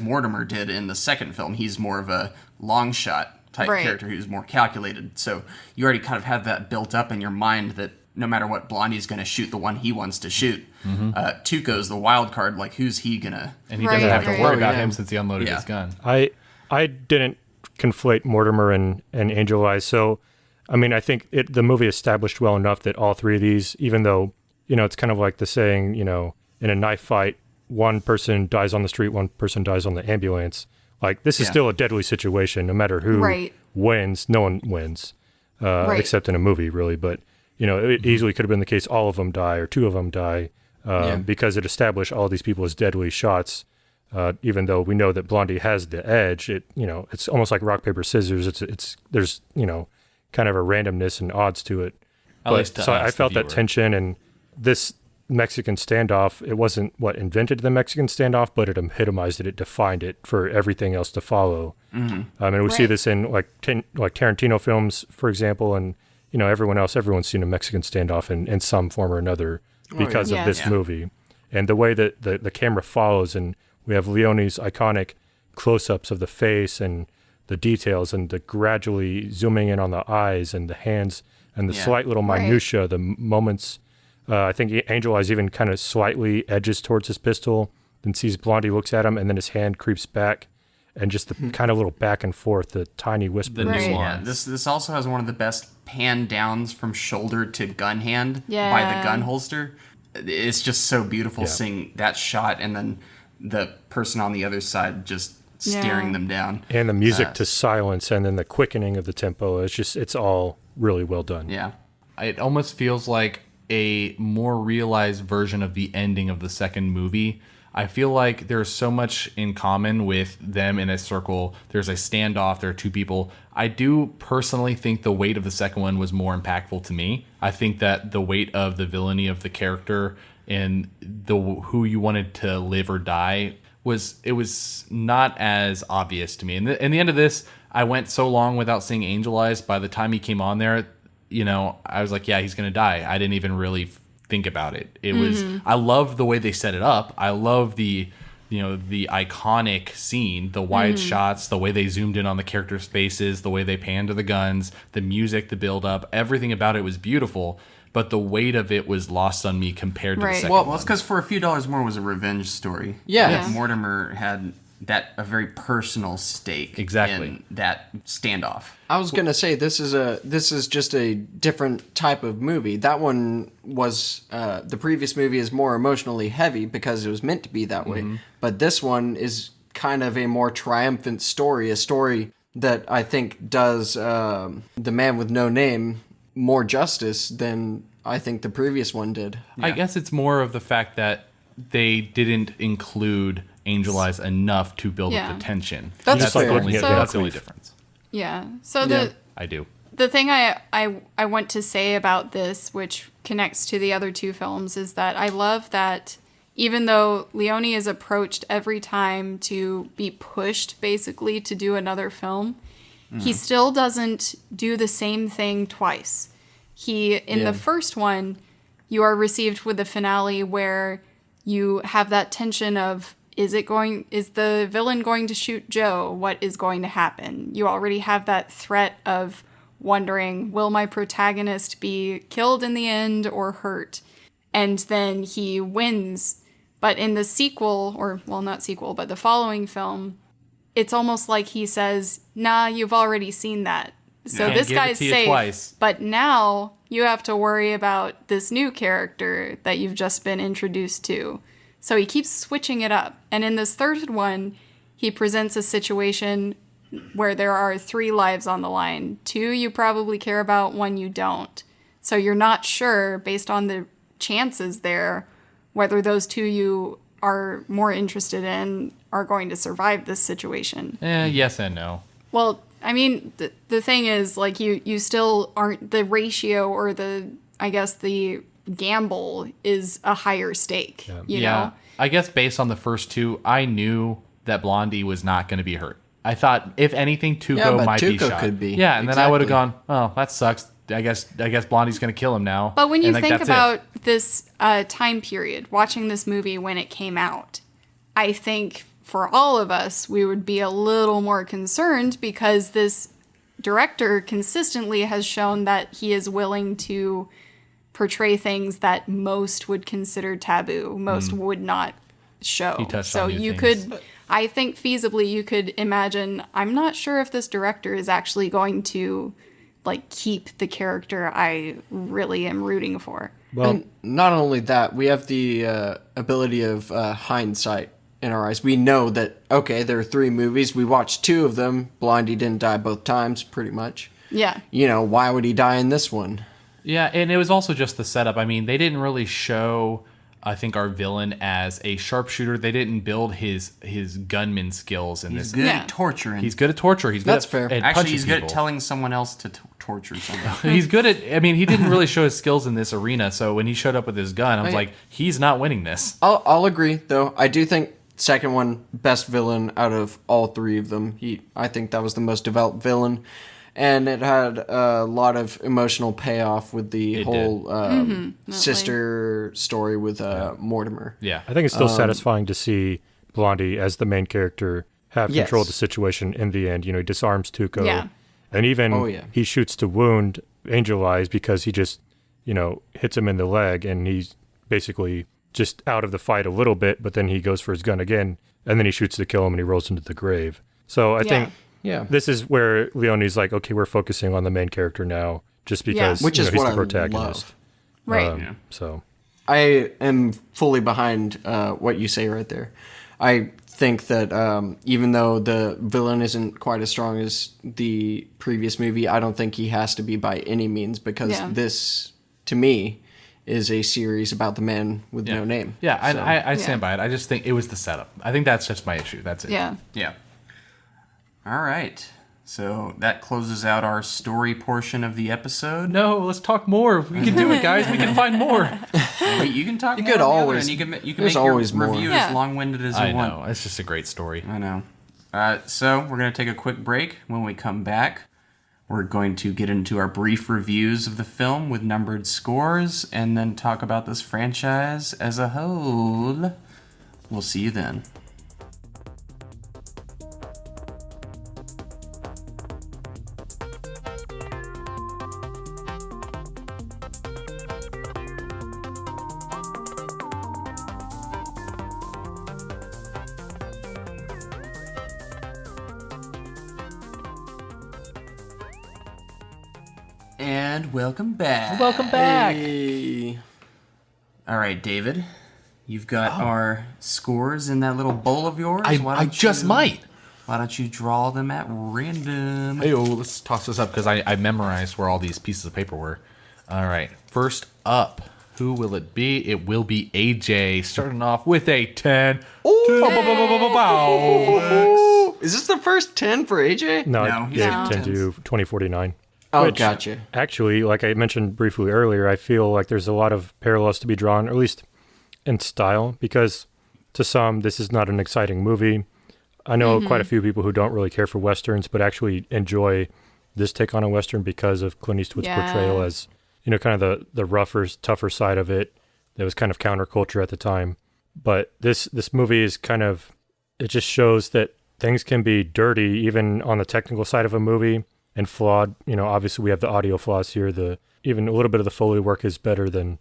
Mortimer did in the second film, he's more of a long shot type Right. character who's more calculated. So you already kind of have that built up in your mind that no matter what, Blondie's going to shoot the one he wants to shoot. Tuco's the wild card. Like, who's he gonna? And he Right, doesn't have to right. worry Oh, about yeah. him since he unloaded Yeah. his gun. I didn't conflate Mortimer and Angel Eyes. So, I mean, I think the movie established well enough that all 3 of these, even though, it's kind of like the saying, in a knife fight, one person dies on the street, one person dies on the ambulance. Like, this is Yeah. still a deadly situation. No matter who Right. wins, no one wins, Right. except in a movie, really. But, it easily could have been the case all of them die or 2 of them die because it established all these people as deadly shots. Even though we know that Blondie has the edge, it's almost like rock, paper, scissors. There's kind of a randomness and odds to it. At least to so us, I the felt that viewer. tension, and this Mexican standoff, it wasn't what invented the Mexican standoff, but it epitomized it. It defined it for everything else to follow. And we see this in like Tarantino films, for example, and everyone's seen a Mexican standoff in some form or another because of this movie. And the way that the camera follows, and we have Leone's iconic close-ups of the face and the details, and the gradually zooming in on the eyes and the hands and the slight little minutia, the moments. I think Angel Eyes even kind of slightly edges towards his pistol, then sees Blondie, looks at him, and then his hand creeps back, and just the kind of little back and forth, the tiny whispers. Yeah, this also has one of the best pan downs from shoulder to gun hand by the gun holster. It's just so beautiful seeing that shot, and then the person on the other side just staring them down. And the music to silence, and then the quickening of the tempo. It's all really well done. Yeah. It almost feels like a more realized version of the ending of the second movie. I feel like there's so much in common with them in a circle. There's a standoff. There are two people. I do personally think the weight of the second one was more impactful to me. I think that the weight of the villainy of the character and who you wanted to live or die was not as obvious to me. And in the end of this, I went so long without seeing Angel Eyes. By the time he came on there, I was like, yeah, he's gonna die. I didn't even really think about it. It was, I love the way they set it up. I love the iconic scene, the wide shots, the way they zoomed in on the characters' faces, the way they panned to the guns, the music, the build up, everything about it was beautiful. But the weight of it was lost on me compared to the second one. Well, it's because for a few dollars more was a revenge story. Yeah. Mortimer had a very personal stake in that standoff. I was gonna say this is just a different type of movie. That one was the previous movie is more emotionally heavy because it was meant to be that way. But this one is kind of a more triumphant story, a story that I think does The Man with No Name more justice than I think the previous one did. I guess it's more of the fact that they didn't include Angel Eyes enough to build up the tension. That's fair. That's the only difference. Yeah. So I do. The thing I want to say about this, which connects to the other two films, is that I love that even though Leone is approached every time to be pushed basically to do another film, he still doesn't do the same thing twice. In the first one, you are received with the finale where you have that tension of, is the villain going to shoot Joe? What is going to happen? You already have that threat of wondering, will my protagonist be killed in the end or hurt? And then he wins. But in the sequel, but the following film, it's almost like he says, nah, you've already seen that. So this guy's safe. Twice. But now you have to worry about this new character that you've just been introduced to. So he keeps switching it up. And in this third one, he presents a situation where there are 3 lives on the line. 2 you probably care about, 1 you don't. So you're not sure, based on the chances there, whether those 2 you are more interested in are going to survive this situation. Yes and no. Well, I mean, the thing is, like, you still aren't, the ratio or the gamble is a higher stake, you know? I guess based on the first 2, I knew that Blondie was not going to be hurt. I thought, if anything, Tuco might be shot. Could be. Yeah, and then I would have gone, oh, that sucks. I guess Blondie's going to kill him now. But when you think about this time period, watching this movie when it came out, I think for all of us, we would be a little more concerned because this director consistently has shown that he is willing to portray things that most would consider taboo, most would not show. He touched so on new you things. could, I think feasibly you could imagine, I'm not sure if this director is actually going to like keep the character I really am rooting for. Well, and not only that, we have the ability of hindsight in our eyes. We know that, okay, there are 3 movies. We watched 2 of them. Blondie didn't die both times, pretty much. Yeah. You know, why would he die in this one? Yeah, and it was also just the setup. I mean, they didn't really show I think our villain as a sharpshooter. They didn't build his gunman skills in He's this. good Yeah. at torturing. He's good at torture. He's good That's at, fair. at Actually, punching he's good people. at telling someone else to torture someone. He's good at. I mean, he didn't really show his skills in this arena. So when he showed up with his gun, I was like, he's not winning this. I'll agree though. I do think second one best villain out of all three of them. I think that was the most developed villain, and it had a lot of emotional payoff with the It whole sister story with Mortimer. Yeah. I think it's still satisfying to see Blondie as the main character have Yes. control of the situation in the end. You know, he disarms Tuco. Yeah. And even Oh, yeah. he shoots to wound Angel Eyes because he just, hits him in the leg, and he's basically just out of the fight a little bit, but then he goes for his gun again, and then he shoots to kill him, and he rolls into the grave. So I think Yeah. this is where Leone's like, okay, we're focusing on the main character now, just because Which is he's what the I protagonist. love. Right. Yeah. So I am fully behind what you say right there. I think that even though the villain isn't quite as strong as the previous movie, I don't think he has to be by any means, because this, to me, is a series about the man with no name. Yeah, So- I stand by it. I just think it was the setup. I think that's just my issue. That's it. Yeah. Yeah. All right. So that closes out our story portion of the episode. No, let's talk more. We can do it, guys. We can find more. Wait, you can talk. You more could on the other always- end. You can there's make always your more. review Yeah. as long-winded as you I want. know. It's just a great story. I know. So we're going to take a quick break. When we come back, we're going to get into our brief reviews of the film with numbered scores, and then talk about this franchise as a whole. We'll see you then. And welcome back. Welcome back. Hey. All right, David. You've got our scores in that little bowl of yours. I just might. Why don't you draw them at random? Hey, let's toss this up because I memorized where all these pieces of paper were. All right. First up, who will it be? It will be AJ, starting off with a 10. Is this the first 10 for AJ? no, No, I he's gave got 10 to 2049. Oh, Which- gotcha. Actually, like I mentioned briefly earlier, I feel like there's a lot of parallels to be drawn, or at least in style, because to some, this is not an exciting movie. I know quite a few people who don't really care for Westerns, but actually enjoy this take on a Western because of Clint Eastwood's portrayal as, kind of the rougher, tougher side of it. That was kind of counterculture at the time. But this movie is kind of, it just shows that things can be dirty, even on the technical side of a movie, and flawed. Obviously we have the audio flaws here. Even a little bit of the Foley work is better than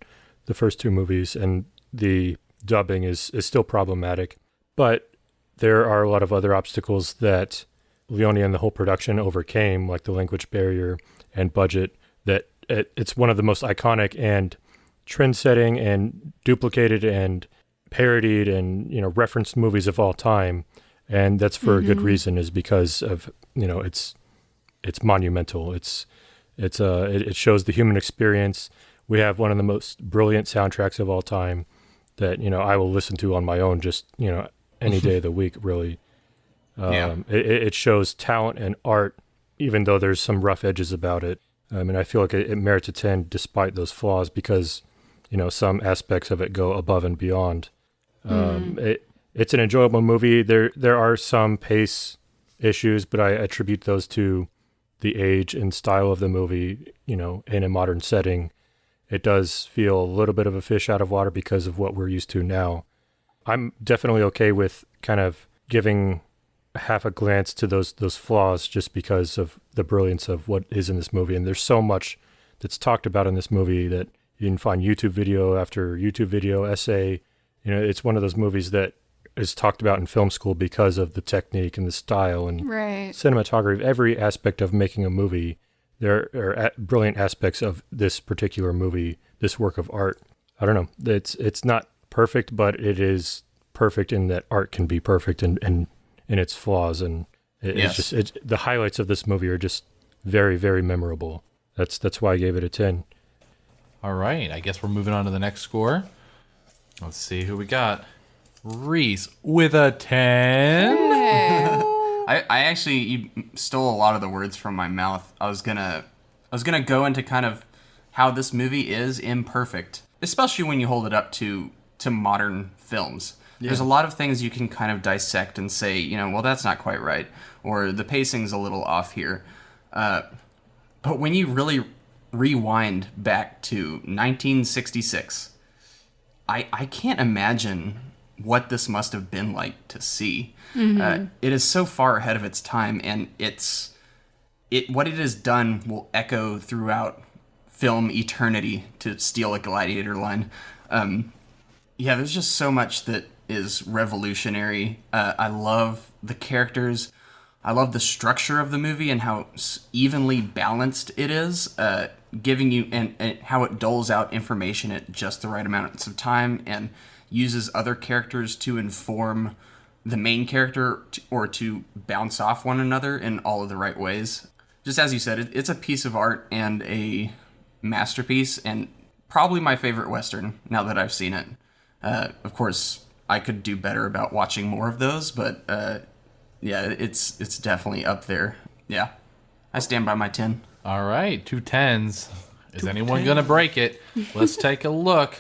the first two movies, and the dubbing is still problematic. But there are a lot of other obstacles that Leone and the whole production overcame, like the language barrier and budget, that it's one of the most iconic and trend-setting and duplicated and parodied and, referenced movies of all time. And that's for a good reason, is because of, it's monumental. It shows the human experience. We have one of the most brilliant soundtracks of all time that, I will listen to on my own, just, any day of the week, really. It shows talent and art, even though there's some rough edges about it. I feel like it merits a 10 despite those flaws, because, some aspects of it go above and beyond. It's an enjoyable movie. There are some pace issues, but I attribute those to the age and style of the movie. In a modern setting, it does feel a little bit of a fish out of water because of what we're used to now. I'm definitely okay with kind of giving half a glance to those flaws, just because of the brilliance of what is in this movie. And there's so much that's talked about in this movie that you can find YouTube video after YouTube video, essay. It's one of those movies that is talked about in film school because of the technique and the style and cinematography. Every aspect of making a movie, there are brilliant aspects of this particular movie, this work of art. I don't know. It's not perfect, but it is perfect in that art can be perfect and in its flaws. And it's just the highlights of this movie are just very, very memorable. That's why I gave it a 10. All right. I guess we're moving on to the next score. Let's see who we got. Reese with a 10. I actually you stole a lot of the words from my mouth. I was gonna go into kind of how this movie is imperfect, especially when you hold it up to modern films. There's a lot of things you can kind of dissect and say, well, that's not quite right, or the pacing's a little off here. But when you really rewind back to 1966, I can't imagine what this must have been like to see. It is so far ahead of its time, and what it has done will echo throughout film eternity, to steal a Gladiator line. There's just so much that is revolutionary. I love the characters. I love the structure of the movie and how evenly balanced it is, giving you and how it doles out information at just the right amounts of time and uses other characters to inform the main character or to bounce off one another in all of the right ways. Just as you said, it's a piece of art and a masterpiece, and probably my favorite Western now that I've seen it. Of course, I could do better about watching more of those, but it's definitely up there. Yeah, I stand by my 10. All right, 2 10s. Is anyone going to break it? Let's take a look.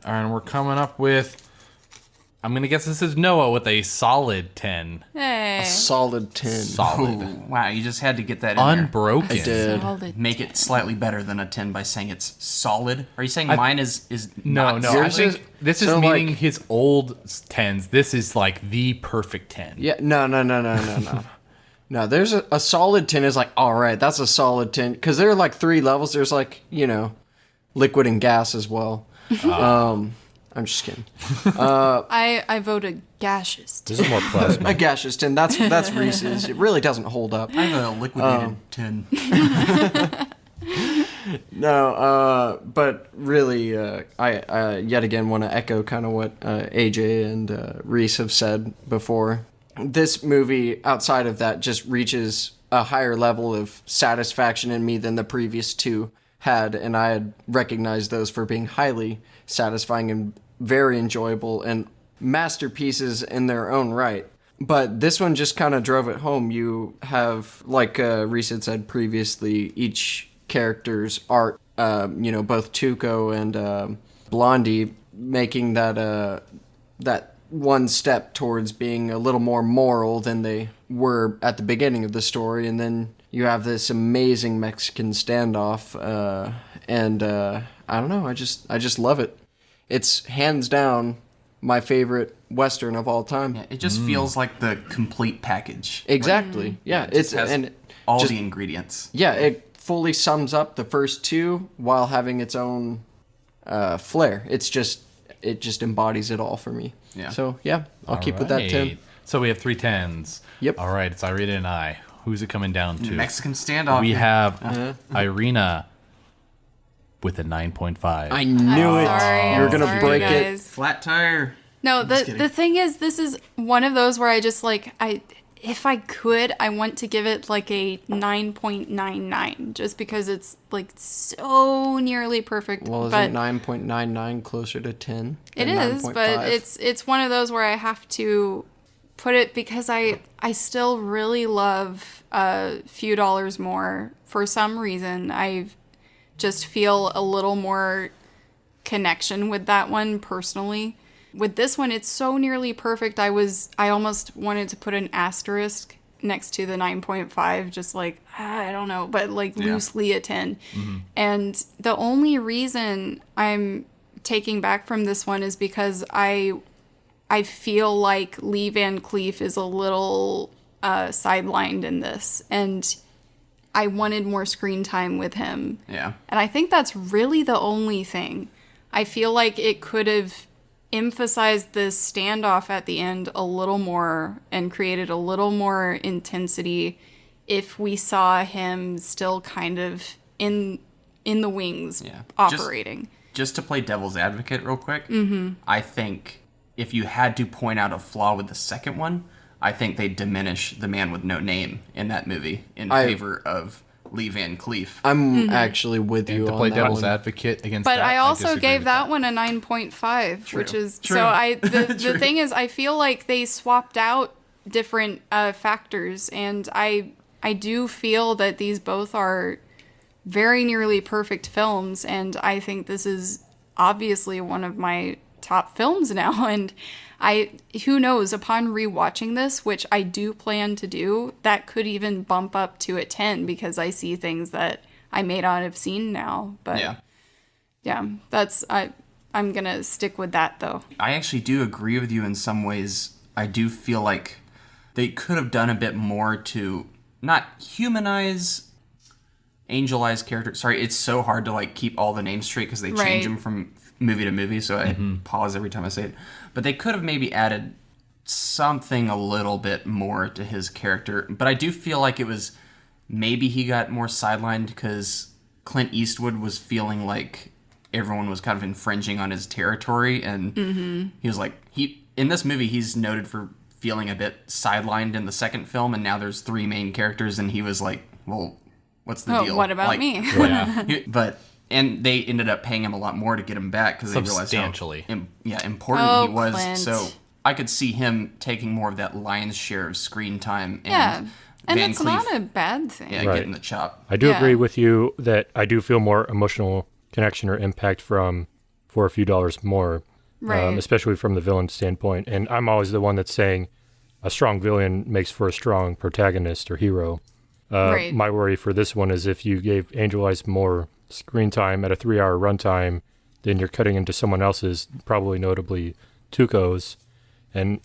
And we're coming up with, I'm going to guess this is Noah with a solid 10. Hey. Solid 10. Solid. Ooh, wow, you just had to get that in there. Unbroken. I did. Solid. Make it slightly better than a 10 by saying it's solid. Are you saying mine is No, not no. solid? I think this is so, meaning like- his old 10s. This is like the perfect 10. Yeah, no. No, there's a solid 10 is like, all right, that's a solid 10. Because there are like 3 levels. There's like, liquid and gas as well. I'm just kidding. I vote a gaseous. This is more plasma. A gaseous 10, that's Reese's. It really doesn't hold up. I have a liquidated 10. No, but really, I yet again want to echo kind of what AJ and Reese have said before. This movie, outside of that, just reaches a higher level of satisfaction in me than the previous 2 had, and I had recognized those for being highly satisfying and very enjoyable and masterpieces in their own right. But this one just kind of drove it home. You have, like Reese had said previously, each character's art, both Tuco and Blondie, making that one step towards being a little more moral than they were at the beginning of the story. And then you have this amazing Mexican standoff, and I don't know, I just love it. It's hands down my favorite Western of all time. Yeah, it just feels like the complete package. Exactly. Yeah, It just has all the ingredients. Yeah, it fully sums up the first 2 while having its own flair. It just embodies it all for me. Yeah. So yeah, I'll keep with that 10. So we have 3 10s. Yep. All right, it's Irina and I. Who's it coming down to? Mexican standoff. We have Irina with a 9.5. I knew it. Sorry, You were gonna sorry, break it. guys. Flat tire. No, just the kidding. thing is, this is one of those where I just if I could, I want to give it like a 9.99, just because it's like so nearly perfect. Well, but isn't 9.99 closer to 10? it than is, but 9.5? it's one of those where I have to put it because I still really love a few dollars more. For some reason, I just feel a little more connection with that one personally. With this one, it's so nearly perfect. I almost wanted to put an asterisk next to the 9.5, just like, I don't know, but like loosely a 10. Mm-hmm. And the only reason I'm taking back from this one is because I feel like Lee Van Cleef is a little sidelined in this, and I wanted more screen time with him. Yeah. And I think that's really the only thing. I feel like it could have emphasized this standoff at the end a little more and created a little more intensity if we saw him still kind of in the wings operating. Just to play devil's advocate real quick, I think if you had to point out a flaw with the second one, I think they diminish the man with no name in that movie in favor of Lee Van Cleef. I'm actually with And you to on play that devil's one. advocate against But that, I also disagree gave with that one a 9.5, which is True. so the thing is I feel like they swapped out different factors, and I do feel that these both are very nearly perfect films, and I think this is obviously one of my top films now. And who knows, upon rewatching this, which I do plan to do, that could even bump up to a 10 because I see things that I may not have seen now. But yeah, I'm gonna stick with that though. I actually do agree with you in some ways. I do feel like they could have done a bit more to not humanize Angel Eye's character. Sorry, it's so hard to like keep all the names straight because they change Right. them from movie to movie, so I pause every time I say it. But they could have maybe added something a little bit more to his character. But I do feel like it was maybe he got more sidelined because Clint Eastwood was feeling like everyone was kind of infringing on his territory, and he was like, in this movie he's noted for feeling a bit sidelined in the second film, and now there's 3 main characters, and he was like, well, what's the deal? What about Like, me? And they ended up paying him a lot more to get him back because they realized how Substantially. important he was. Clint. So I could see him taking more of that lion's share of screen time. And Yeah, and Van it's Cleef, not a bad thing. yeah, Right. getting the chop. I do Yeah. agree with you that I do feel more emotional connection or impact for a few dollars more, Right. especially from the villain standpoint. And I'm always the one that's saying a strong villain makes for a strong protagonist or hero. Right. My worry for this one is if you gave Angel Eyes more screen time at a 3-hour runtime, then you're cutting into someone else's, probably notably Tuco's, and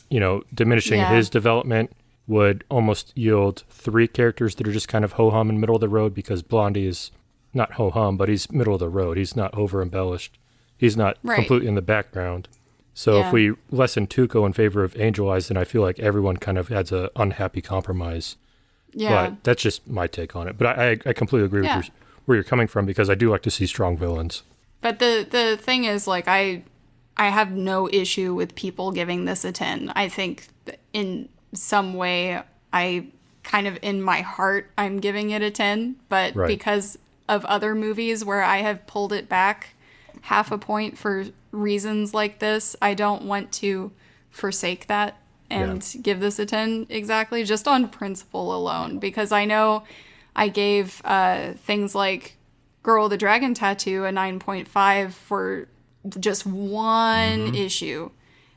diminishing Yeah. his development would almost yield 3 characters that are just kind of ho-hum in middle of the road, because Blondie is not ho-hum, but he's middle of the road. He's not over-embellished. He's not Right. completely in the background. So Yeah. if we lessen Tuco in favor of Angel Eyes, then I feel like everyone kind of adds a unhappy compromise. Yeah. But that's just my take on it. But I completely agree Yeah. with where you're coming from, because I do like to see strong villains. But the thing is, like, I have no issue with people giving this a 10. I think in some way, I kind of in my heart, I'm giving it a 10. But Right. because of other movies where I have pulled it back half a point for reasons like this, I don't want to forsake that and give this a 10 exactly, just on principle alone. Because I know I gave things like Girl with the Dragon Tattoo a 9.5 for just one issue.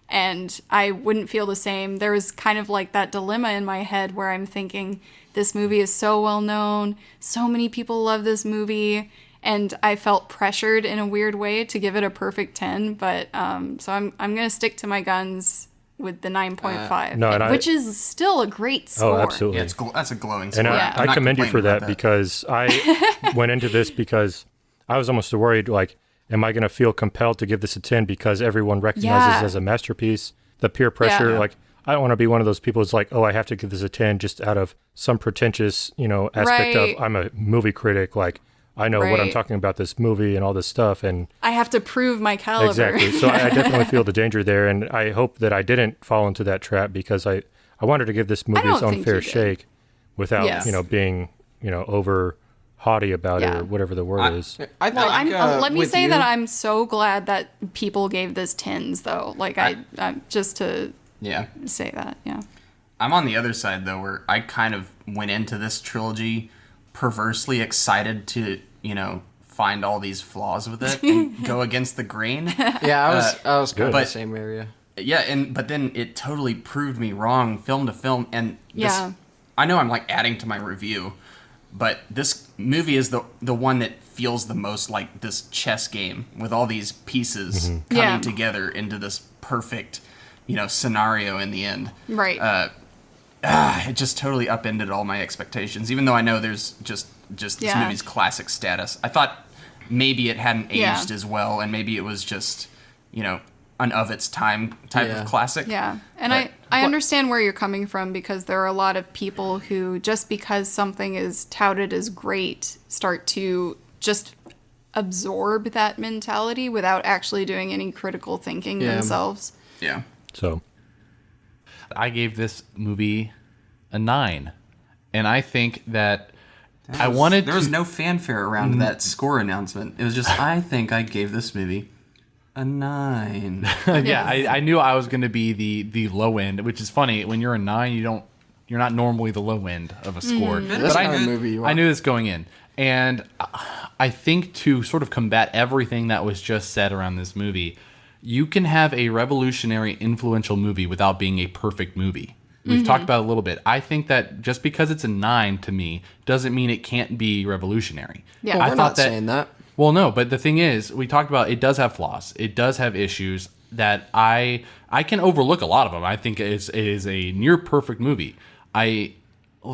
And I wouldn't feel the same. There was kind of like that dilemma in my head where I'm thinking, this movie is so well known, so many people love this movie, and I felt pressured in a weird way to give it a perfect 10. But so I'm gonna stick to my guns with the 9.5, No, and which is still a great score. Oh, absolutely. Yeah, that's a glowing score. And Yeah. I'm I not commend you for complaining that, about because I went into this because I was almost worried, like, am I going to feel compelled to give this a 10 because everyone recognizes Yeah. it as a masterpiece? The peer pressure, Yeah. like, I don't want to be one of those people who's like, oh, I have to give this a 10 just out of some pretentious, aspect Right. of I'm a movie critic, like, I know what I'm Right. talking about this movie and all this stuff. And I have to prove my caliber. exactly. So I definitely feel the danger there. And I hope that I didn't fall into that trap, because I wanted to give this movie don't its own think fair you did. shake without, Yes. being, over haughty about Yeah. it, or whatever the word is. I Well, think, let me with say you- that I'm so glad that people gave this 10s, though. Like, I'm just to Yeah. say that, yeah. I'm on the other side, though, where I kind of went into this trilogy perversely excited to, find all these flaws with it and go against the grain. Yeah, I was kind of But- the same area. Yeah, but then it totally proved me wrong film to film. And this, Yeah. I know I'm like adding to my review, but this movie is the one that feels the most like this chess game with all these pieces coming Yeah. together into this perfect, scenario in the end. Right. It just totally upended all my expectations, even though I know there's just this Yeah. movie's classic status. I thought maybe it hadn't Yeah. aged as well, and maybe it was just, an of its time type Yeah. of classic. Yeah, and But- I understand where you're coming from, because there are a lot of people who, just because something is touted as great, start to just absorb that mentality without actually doing any critical thinking Yeah. themselves. Yeah. So I gave this movie a 9. And I think that I wanted There was no fanfare around that score announcement. It was just, I think I gave this movie a 9. yeah, I knew I was going to be the low end, which is funny. When you're a 9, you're not normally the low end of a score. That's But the kind of movie you want. I knew this going in. And I think to sort of combat everything that was just said around this movie, you can have a revolutionary, influential movie without being a perfect movie. We've talked about it a little bit. I think that just because it's a 9 to me doesn't mean it can't be revolutionary. Yeah. Well, I we're thought not that, saying that. Well, no, but the thing is, we talked about it does have flaws. It does have issues that I can overlook a lot of them. I think it is a near perfect movie.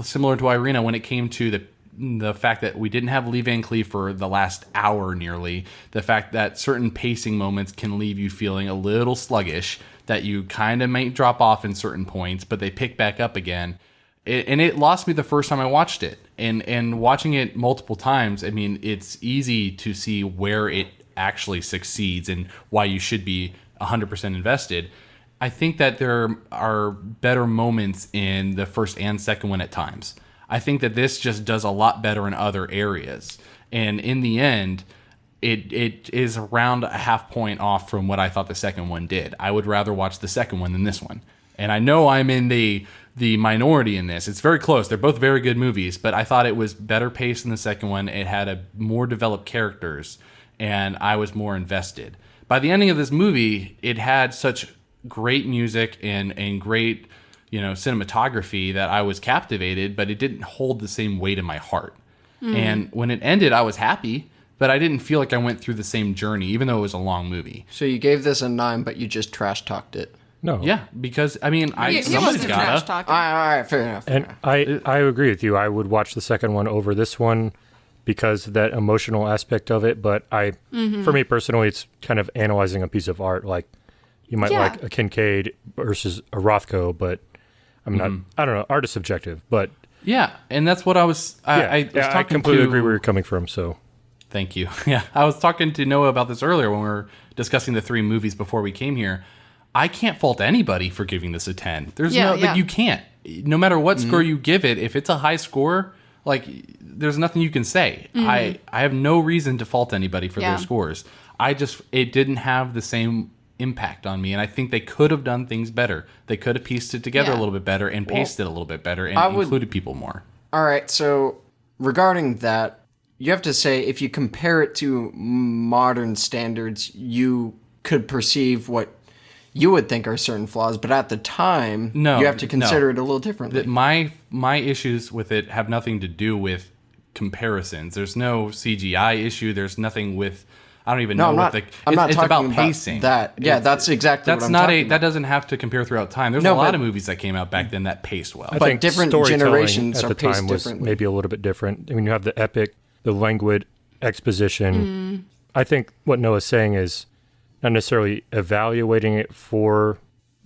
Similar to Irina, when it came to the fact that we didn't have Lee Van Cleef for the last hour nearly, the fact that certain pacing moments can leave you feeling a little sluggish, that you kind of might drop off in certain points, but they pick back up again. And it lost me the first time I watched it. And watching it multiple times, I mean, it's easy to see where it actually succeeds and why you should be 100% invested. I think that there are better moments in the first and second one at times. I think that this just does a lot better in other areas. And in the end, it is around a half point off from what I thought the second one did. I would rather watch the second one than this one. And I know I'm in the minority in this. It's very close. They're both very good movies, but I thought it was better paced than the second one. It had a more developed characters, and I was more invested. By the ending of this movie, it had such great music and great, cinematography that I was captivated, but it didn't hold the same weight in my heart. And when it ended, I was happy, but I didn't feel like I went through the same journey, even though it was a long movie. So you gave this a 9, but you just trash talked it. No. Yeah, because He somebody's wasn't gotta. trash talking. All right, fair enough. And I agree with you. I would watch the second one over this one because of that emotional aspect of it. But for me personally, it's kind of analyzing a piece of art. Like you might like a Kincaid versus a Rothko, but I'm not. I don't know. Art is subjective, but Yeah, and that's what I was. I was talking I completely to, agree where you're coming from. So Thank you. Yeah, I was talking to Noah about this earlier when we were discussing the 3 movies before we came here. I can't fault anybody for giving this a 10. There's you can't. No matter what score you give it, if it's a high score, there's nothing you can say. I have no reason to fault anybody for their scores. It didn't have the same impact on me, and I think they could have done things better. They could have pieced it together a little bit better and paced it a little bit better and included people more. All right, so regarding that, you have to say if you compare it to modern standards, you could perceive what you would think are certain flaws, but at the time, you have to consider it a little differently. My issues with it have nothing to do with comparisons. There's no CGI issue. There's nothing with. I don't even know what the. I'm not it's talking about pacing. That. Yeah, that's exactly what I'm talking about. That doesn't have to compare throughout time. There's a lot of movies that came out back then that paced well. I think different storytelling generations at are the time paced was differently. maybe a little bit different. I mean, you have the epic, the languid exposition. I think what Noah's saying is not necessarily evaluating it for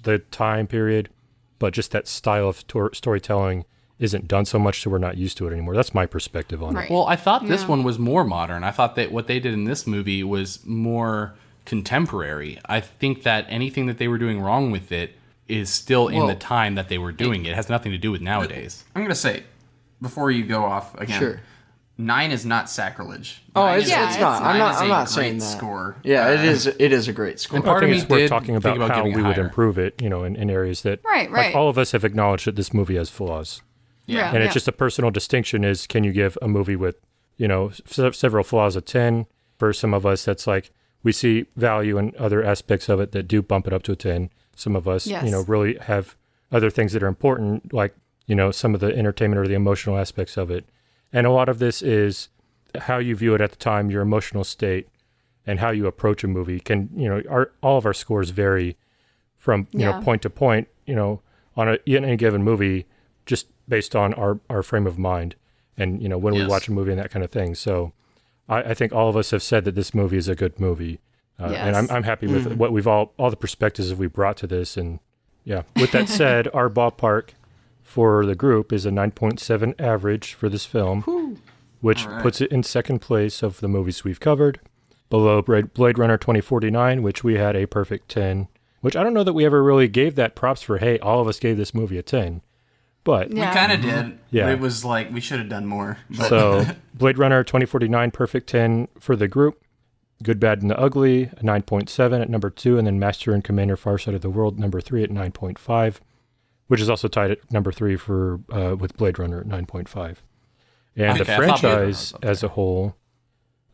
the time period, but just that style of storytelling isn't done so much so we're not used to it anymore. That's my perspective on it. Well, I thought this one was more modern. I thought that what they did in this movie was more contemporary. I think that anything that they were doing wrong with it is still in the time that they were doing it. It has nothing to do with nowadays. I'm going to say, before you go off again, Sure. 9 is not sacrilege. Oh, 9 it's is- not. I'm 9 is a not saying great that. score. Yeah, it is a great score. And part I of think me it's worth did talking think about about how giving we it would higher. improve it, in areas that Right. like all of us have acknowledged that this movie has flaws. Yeah. And it's just a personal distinction is can you give a movie with, several flaws a 10? For some of us, that's like we see value in other aspects of it that do bump it up to a 10. Some of us, really have other things that are important, like, some of the entertainment or the emotional aspects of it. And a lot of this is how you view it at the time, your emotional state, and how you approach a movie. Can, all of our scores vary from, point to point, on any given movie, just based on our frame of mind and, when we watch a movie and that kind of thing. So I think all of us have said that this movie is a good movie. And I'm happy with what all the perspectives that we brought to this. And yeah, with that said, our ballpark for the group is a 9.7 average for this film, which puts it in second place of the movies we've covered, below Blade Runner 2049, which we had a perfect 10, which I don't know that we ever really gave that props for, hey, all of us gave this movie a 10. but Yeah. We kind of did. Yeah. But it was like we should have done more. But so Blade Runner 2049, perfect 10 for the group. Good, Bad, and the Ugly, a 9.7 at number 2, and then Master and Commander Far Side of the World, number 3 at 9.5, which is also tied at number 3 for with Blade Runner at 9.5. And the Okay, I thought Blade Runner franchise was up as a whole,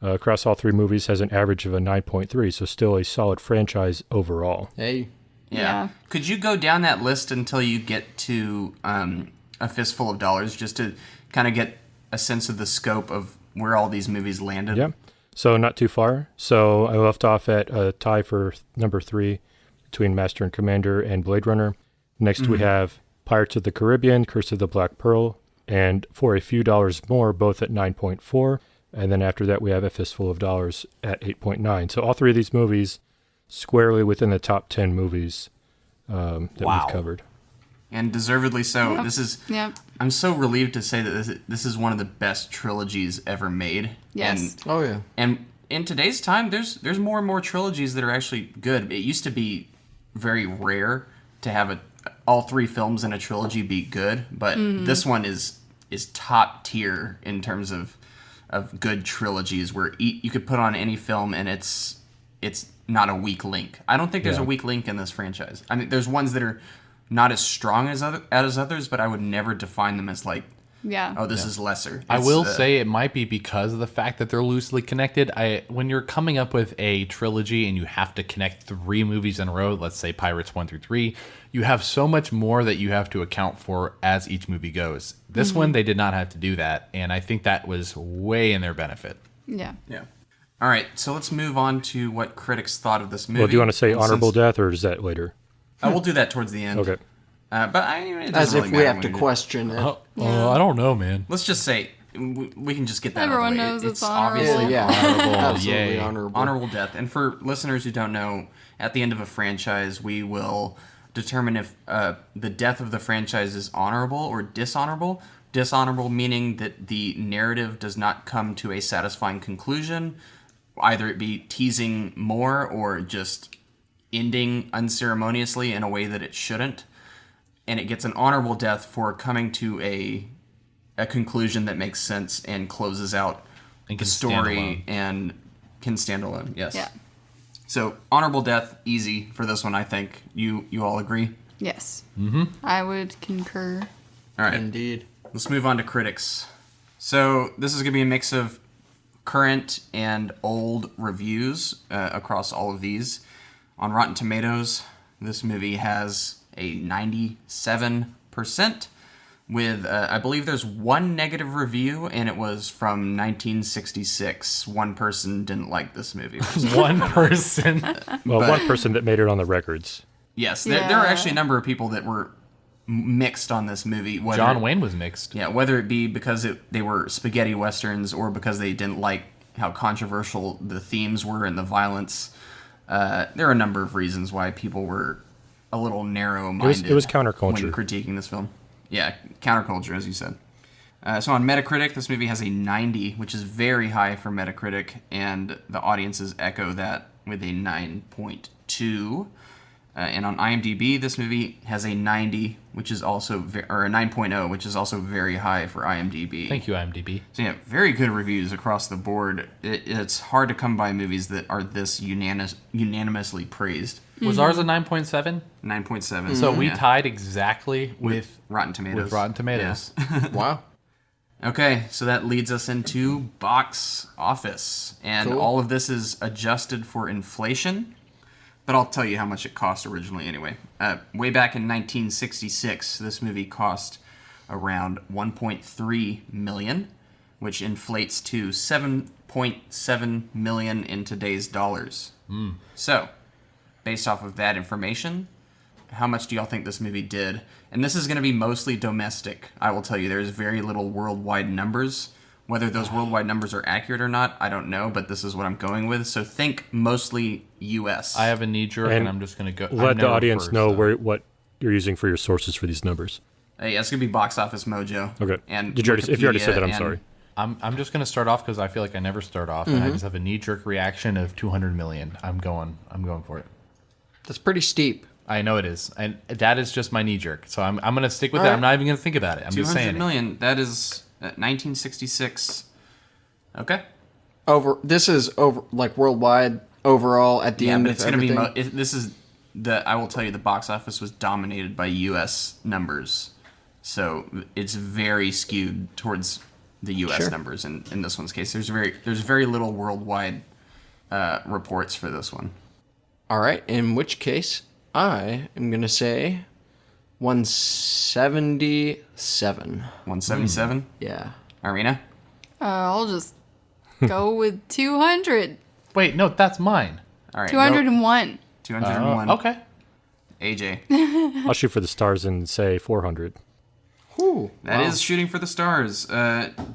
across all 3 movies, has an average of a 9.3, so still a solid franchise overall. Hey. Yeah. Could you go down that list until you get to A Fistful of Dollars, just to kind of get a sense of the scope of where all these movies landed? Yeah. So not too far. So I left off at a tie for number 3 between Master and Commander and Blade Runner. Next we have Pirates of the Caribbean, Curse of the Black Pearl, and For a Few Dollars More, both at 9.4. And then after that we have A Fistful of Dollars at 8.9. So all 3 of these movies squarely within the top 10 movies that Wow. we've covered. And deservedly so. This is. Yep. I'm so relieved to say that this is one of the best trilogies ever made. Yes. Oh, yeah. And in today's time, there's more and more trilogies that are actually good. It used to be very rare to have all 3 films in a trilogy be good, but this one is top tier in terms of good trilogies where you could put on any film and it's not a weak link. I don't think there's a weak link in this franchise. I mean, there's ones that are not as strong as others, but I would never define them as like, Yeah. oh, this is lesser. I It's, will say it might be because of the fact that they're loosely connected. When you're coming up with a trilogy and you have to connect 3 movies in a row, let's say Pirates 1 through 3, you have so much more that you have to account for as each movie goes. This one, they did not have to do that, and I think that was way in their benefit. Yeah. Yeah. All right, so let's move on to what critics thought of this movie. Well, do you want to say And honorable since- death, or is that later? We'll do that towards the end. Okay. But it doesn't As really if we matter have when to we do. question it. I don't know, man. Let's just say we can just get that. Everyone out of the way. knows it's honorable. obviously Yeah. Honorable, Absolutely yay. honorable. honorable death. And for listeners who don't know, at the end of a franchise, we will determine if the death of the franchise is honorable or dishonorable. Dishonorable meaning that the narrative does not come to a satisfying conclusion, either it be teasing more or just ending unceremoniously in a way that it shouldn't. And it gets an honorable death for coming to a conclusion that makes sense and closes out And the can stand story alone. and can stand alone. Yes. Yeah. So honorable death, easy for this one. I think you all agree. Yes. Mm-hmm. I would concur. All right. Indeed. Let's move on to critics. So this is going to be a mix of current and old reviews across all of these. On Rotten Tomatoes, this movie has a 97%, with, I believe there's one negative review, and it was from 1966. One person didn't like this movie. One person. Well, one person that made it on the records. Yes, there are Yeah. actually a number of people that were mixed on this movie. Whether John Wayne was mixed. Yeah, whether it be because they were spaghetti westerns or because they didn't like how controversial the themes were and the violence. There are a number of reasons why people were a little narrow-minded. It was counterculture. when critiquing this film. Yeah, counterculture, as you said. So on Metacritic, this movie has a 90, which is very high for Metacritic, and the audiences echo that with a 9.2. And on IMDb, this movie has a 90, which is also or a 9.0, which is also very high for IMDb. Thank you, IMDb. So yeah, very good reviews across the board. It's hard to come by movies that are this unanimously praised. Was ours a 9.7? 9.7. So we tied exactly with Rotten Tomatoes. with Rotten Tomatoes. Wow. Okay, so that leads us into box office. And Cool. all of this is adjusted for inflation. But I'll tell you how much it cost originally anyway. Way back in 1966, this movie cost around $1.3 million, which inflates to $7.7 million in today's dollars. So, based off of that information, how much do y'all think this movie did? And this is going to be mostly domestic. I will tell you, there's very little worldwide numbers. Whether those worldwide numbers are accurate or not, I don't know, but this is what I'm going with. So think mostly U.S. I have a knee jerk, And and I'm just going to go. Let I'm the never audience first, know though. what you're using for your sources for these numbers. Yeah, it's going to be Box Office Mojo. Okay. And If you already said that, I'm Wikipedia sorry. I'm just going to start off because I feel like I never start off, and I just have a knee jerk reaction of 200 million. I'm going for it. That's pretty steep. I know it is, and that is just my knee jerk. So I'm gonna stick with that. I'm not even gonna think about it. I'm just 200 saying million. That is 1966. Okay. This is over like worldwide overall at the Yeah, end but of it's going to everything. be. This is the. I will tell you, the box office was dominated by U.S. numbers, so it's very skewed towards the U.S. Sure. numbers. In this one's case, there's very little worldwide reports for this one. All right, in which case I am going to say 177. 177. Yeah. Irina. I'll just go with 200. Wait, no, that's mine. All right. 201. 201. Okay. AJ. I'll shoot for the stars and say 400. Whew. That is shooting for the stars.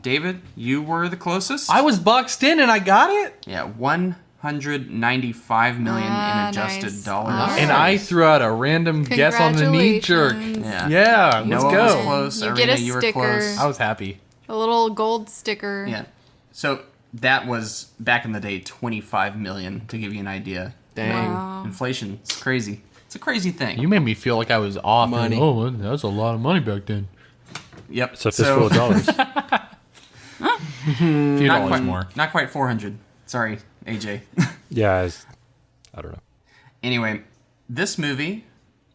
David, you were the closest. I was boxed in and I got it. Yeah, 195 million in adjusted nice. dollars. Alright. And I threw out a random guess on the knee jerk. Congratulations. Yeah, let's Noah was go. close. You Irina, get a you were sticker. close. I was happy. A little gold sticker. Yeah. So that was back in the day 25 million to give you an idea. Dang. Wow. Inflation, it's crazy. It's a crazy thing. You made me feel like I was off. Money. And, oh, that's a lot of money back then. Yep. It's a fistful of dollars. A few not dollars quite more. Not quite 400. Sorry, AJ. Yeah, I don't know. Anyway, this movie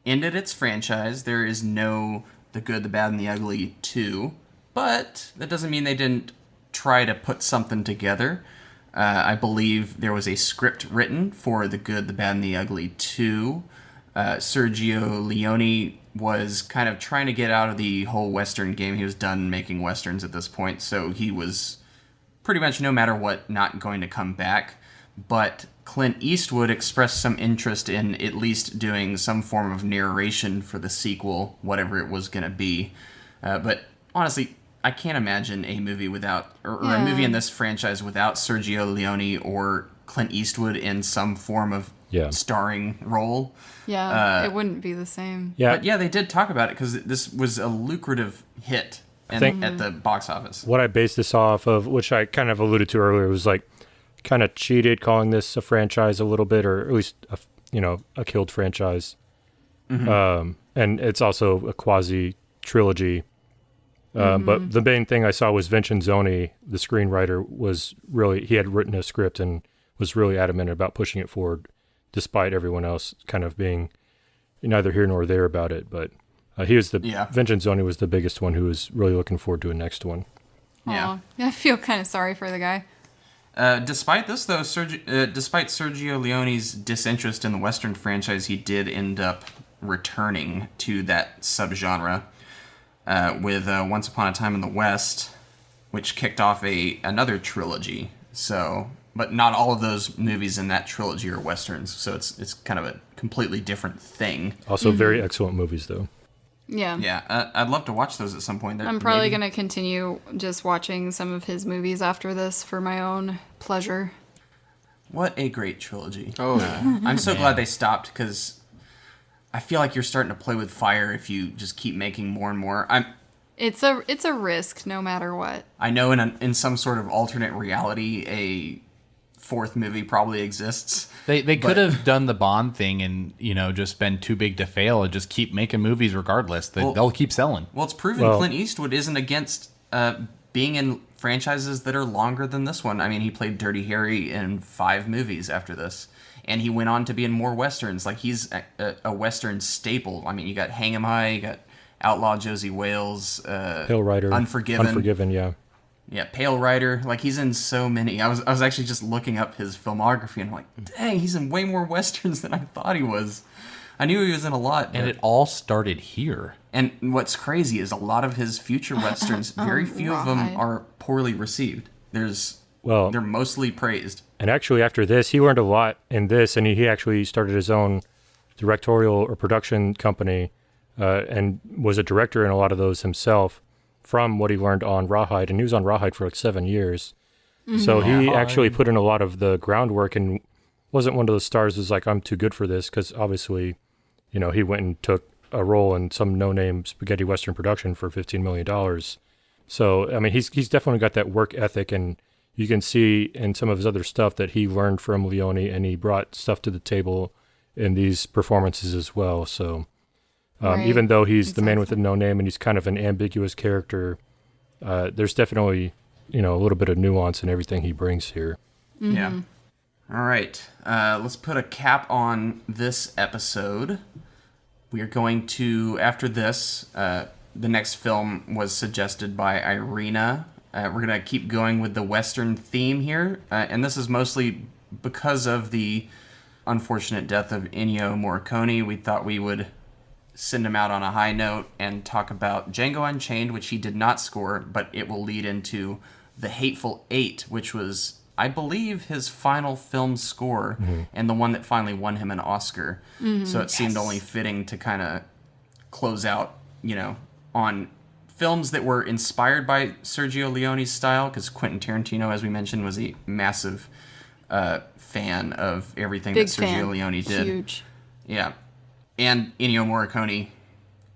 ended its franchise. There is no The Good, the Bad, and the Ugly 2, but that doesn't mean they didn't try to put something together. I believe there was a script written for The Good, the Bad, and the Ugly 2. Sergio Leone was kind of trying to get out of the whole Western game. He was done making Westerns at this point, so he was pretty much, no matter what, not going to come back. But Clint Eastwood expressed some interest in at least doing some form of narration for the sequel, whatever it was going to be. But honestly, I can't imagine a movie without, or a Yeah. movie in this franchise without Sergio Leone or Clint Eastwood in some form of Yeah. starring role. Yeah, it wouldn't be the same. Yeah, But yeah, they did talk about it because this was a lucrative hit at the box office. what I based this off of, which I kind of alluded to earlier, was like kind of cheated calling this a franchise a little bit, or at least a killed franchise. And it's also a quasi trilogy. But the main thing I saw was Vincenzoni, the screenwriter, he had written a script and was really adamant about pushing it forward, despite everyone else kind of being neither here nor there about it. But Vincenzoni was the biggest one who was really looking forward to a next one. Yeah. Aw. I feel kind of sorry for the guy. Despite this, though, despite Sergio Leone's disinterest in the Western franchise, he did end up returning to that subgenre with Once Upon a Time in the West, which kicked off another trilogy. So, but not all of those movies in that trilogy are Westerns, so it's kind of a completely different thing. Also, very excellent movies, though. Yeah. Yeah, I'd love to watch those at some point. I'm probably going to continue just watching some of his movies after this for my own pleasure. What a great trilogy. Oh, yeah. I'm so glad they stopped, because I feel like you're starting to play with fire if you just keep making more and more. It's a risk no matter what. I know in some sort of alternate reality, a fourth movie probably exists. They could have done the Bond thing and, just been too big to fail and just keep making movies regardless. They'll keep selling. Well, it's proven Clint Eastwood isn't against being in franchises that are longer than this one. I mean, he played Dirty Harry in 5 movies after this. And he went on to be in more Westerns. Like, he's a Western staple. I mean, you got Hang 'em High, you got Outlaw Josie Wales, Pale Rider, Unforgiven. Yeah. Yeah, Pale Rider. Like, he's in so many. I was actually just looking up his filmography, and I'm like, dang, he's in way more Westerns than I thought he was. I knew he was in a lot. And it all started here. And what's crazy is a lot of his future Westerns, very few of them are poorly received. They're mostly praised. And actually, after this, he learned a lot in this, and he actually started his own directorial or production company and was a director in a lot of those himself from what he learned on Rawhide. And he was on Rawhide for like 7 years. So he actually put in a lot of the groundwork and wasn't one of those stars who's like, I'm too good for this, because obviously, he went and took a role in some no-name spaghetti Western production for $15 million. So, I mean, he's definitely got that work ethic, and you can see in some of his other stuff that he learned from Leone, and he brought stuff to the table in these performances as well. So Right. even though he's the man with Exactly. no name and he's kind of an ambiguous character, there's definitely, a little bit of nuance in everything he brings here. Yeah. All right. Let's put a cap on this episode. We are going to, after this, the next film was suggested by Irina. We're going to keep going with the Western theme here. And this is mostly because of the unfortunate death of Ennio Morricone. We thought we would send him out on a high note and talk about Django Unchained, which he did not score, but it will lead into The Hateful Eight, which was, I believe, his final film score and the one that finally won him an Oscar. So it seemed only fitting to kind of close out, on films that were inspired by Sergio Leone's style, because Quentin Tarantino, as we mentioned, was a massive fan of everything Big that Sergio fan. Leone did. Huge. Yeah. And Ennio Morricone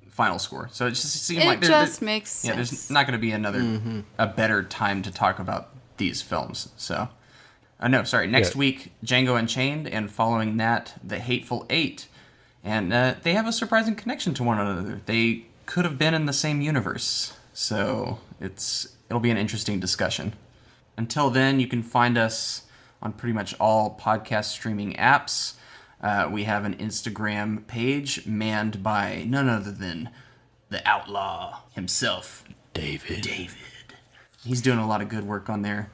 final score. So it just seemed It like just makes sense. there's not going to be a better time to talk about these films. So, next Yeah. week, Django Unchained, and following that, The Hateful Eight. And they have a surprising connection to one another. They could have been in the same universe. So it'll be an interesting discussion. Until then, you can find us on pretty much all podcast streaming apps. We have an Instagram page manned by none other than the outlaw himself, David. He's doing a lot of good work on there.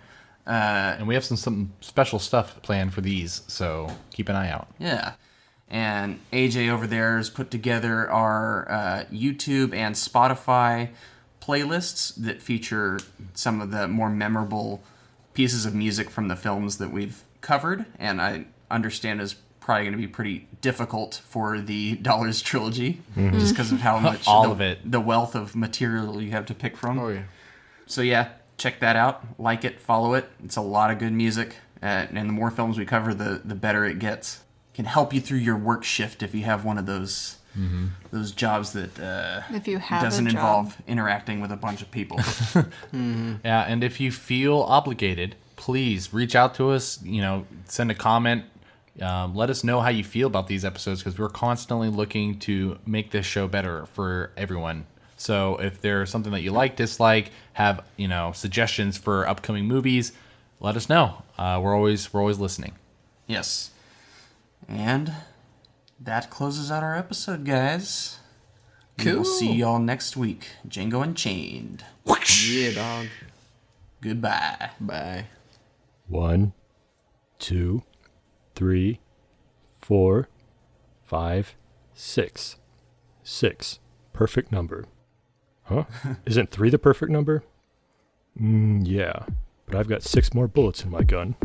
And we have some special stuff planned for these, so keep an eye out. Yeah. And AJ over there has put together our YouTube and Spotify playlists that feature some of the more memorable pieces of music from the films that we've covered. And I understand is probably going to be pretty difficult for the Dollars trilogy, just because of how much All of it. the wealth of material you have to pick from. Oh, yeah. So yeah, check that out. Like it, follow it. It's a lot of good music. And the more films we cover, the better it gets. Can help you through your work shift if you have one of those jobs that If you have doesn't a job. involve interacting with a bunch of people. Yeah, and if you feel obligated, please reach out to us. Send a comment. Let us know how you feel about these episodes, because we're constantly looking to make this show better for everyone. So if there's something that you like, dislike, have suggestions for upcoming movies, let us know. We're always listening. Yes. And that closes out our episode, guys. We will see y'all next week. Django Unchained. Yeah, dog. Goodbye. Bye. 1, 2, 3, 4, 5, 6. 6. Perfect number. Huh? Isn't 3 the perfect number? Yeah, but I've got 6 more bullets in my gun.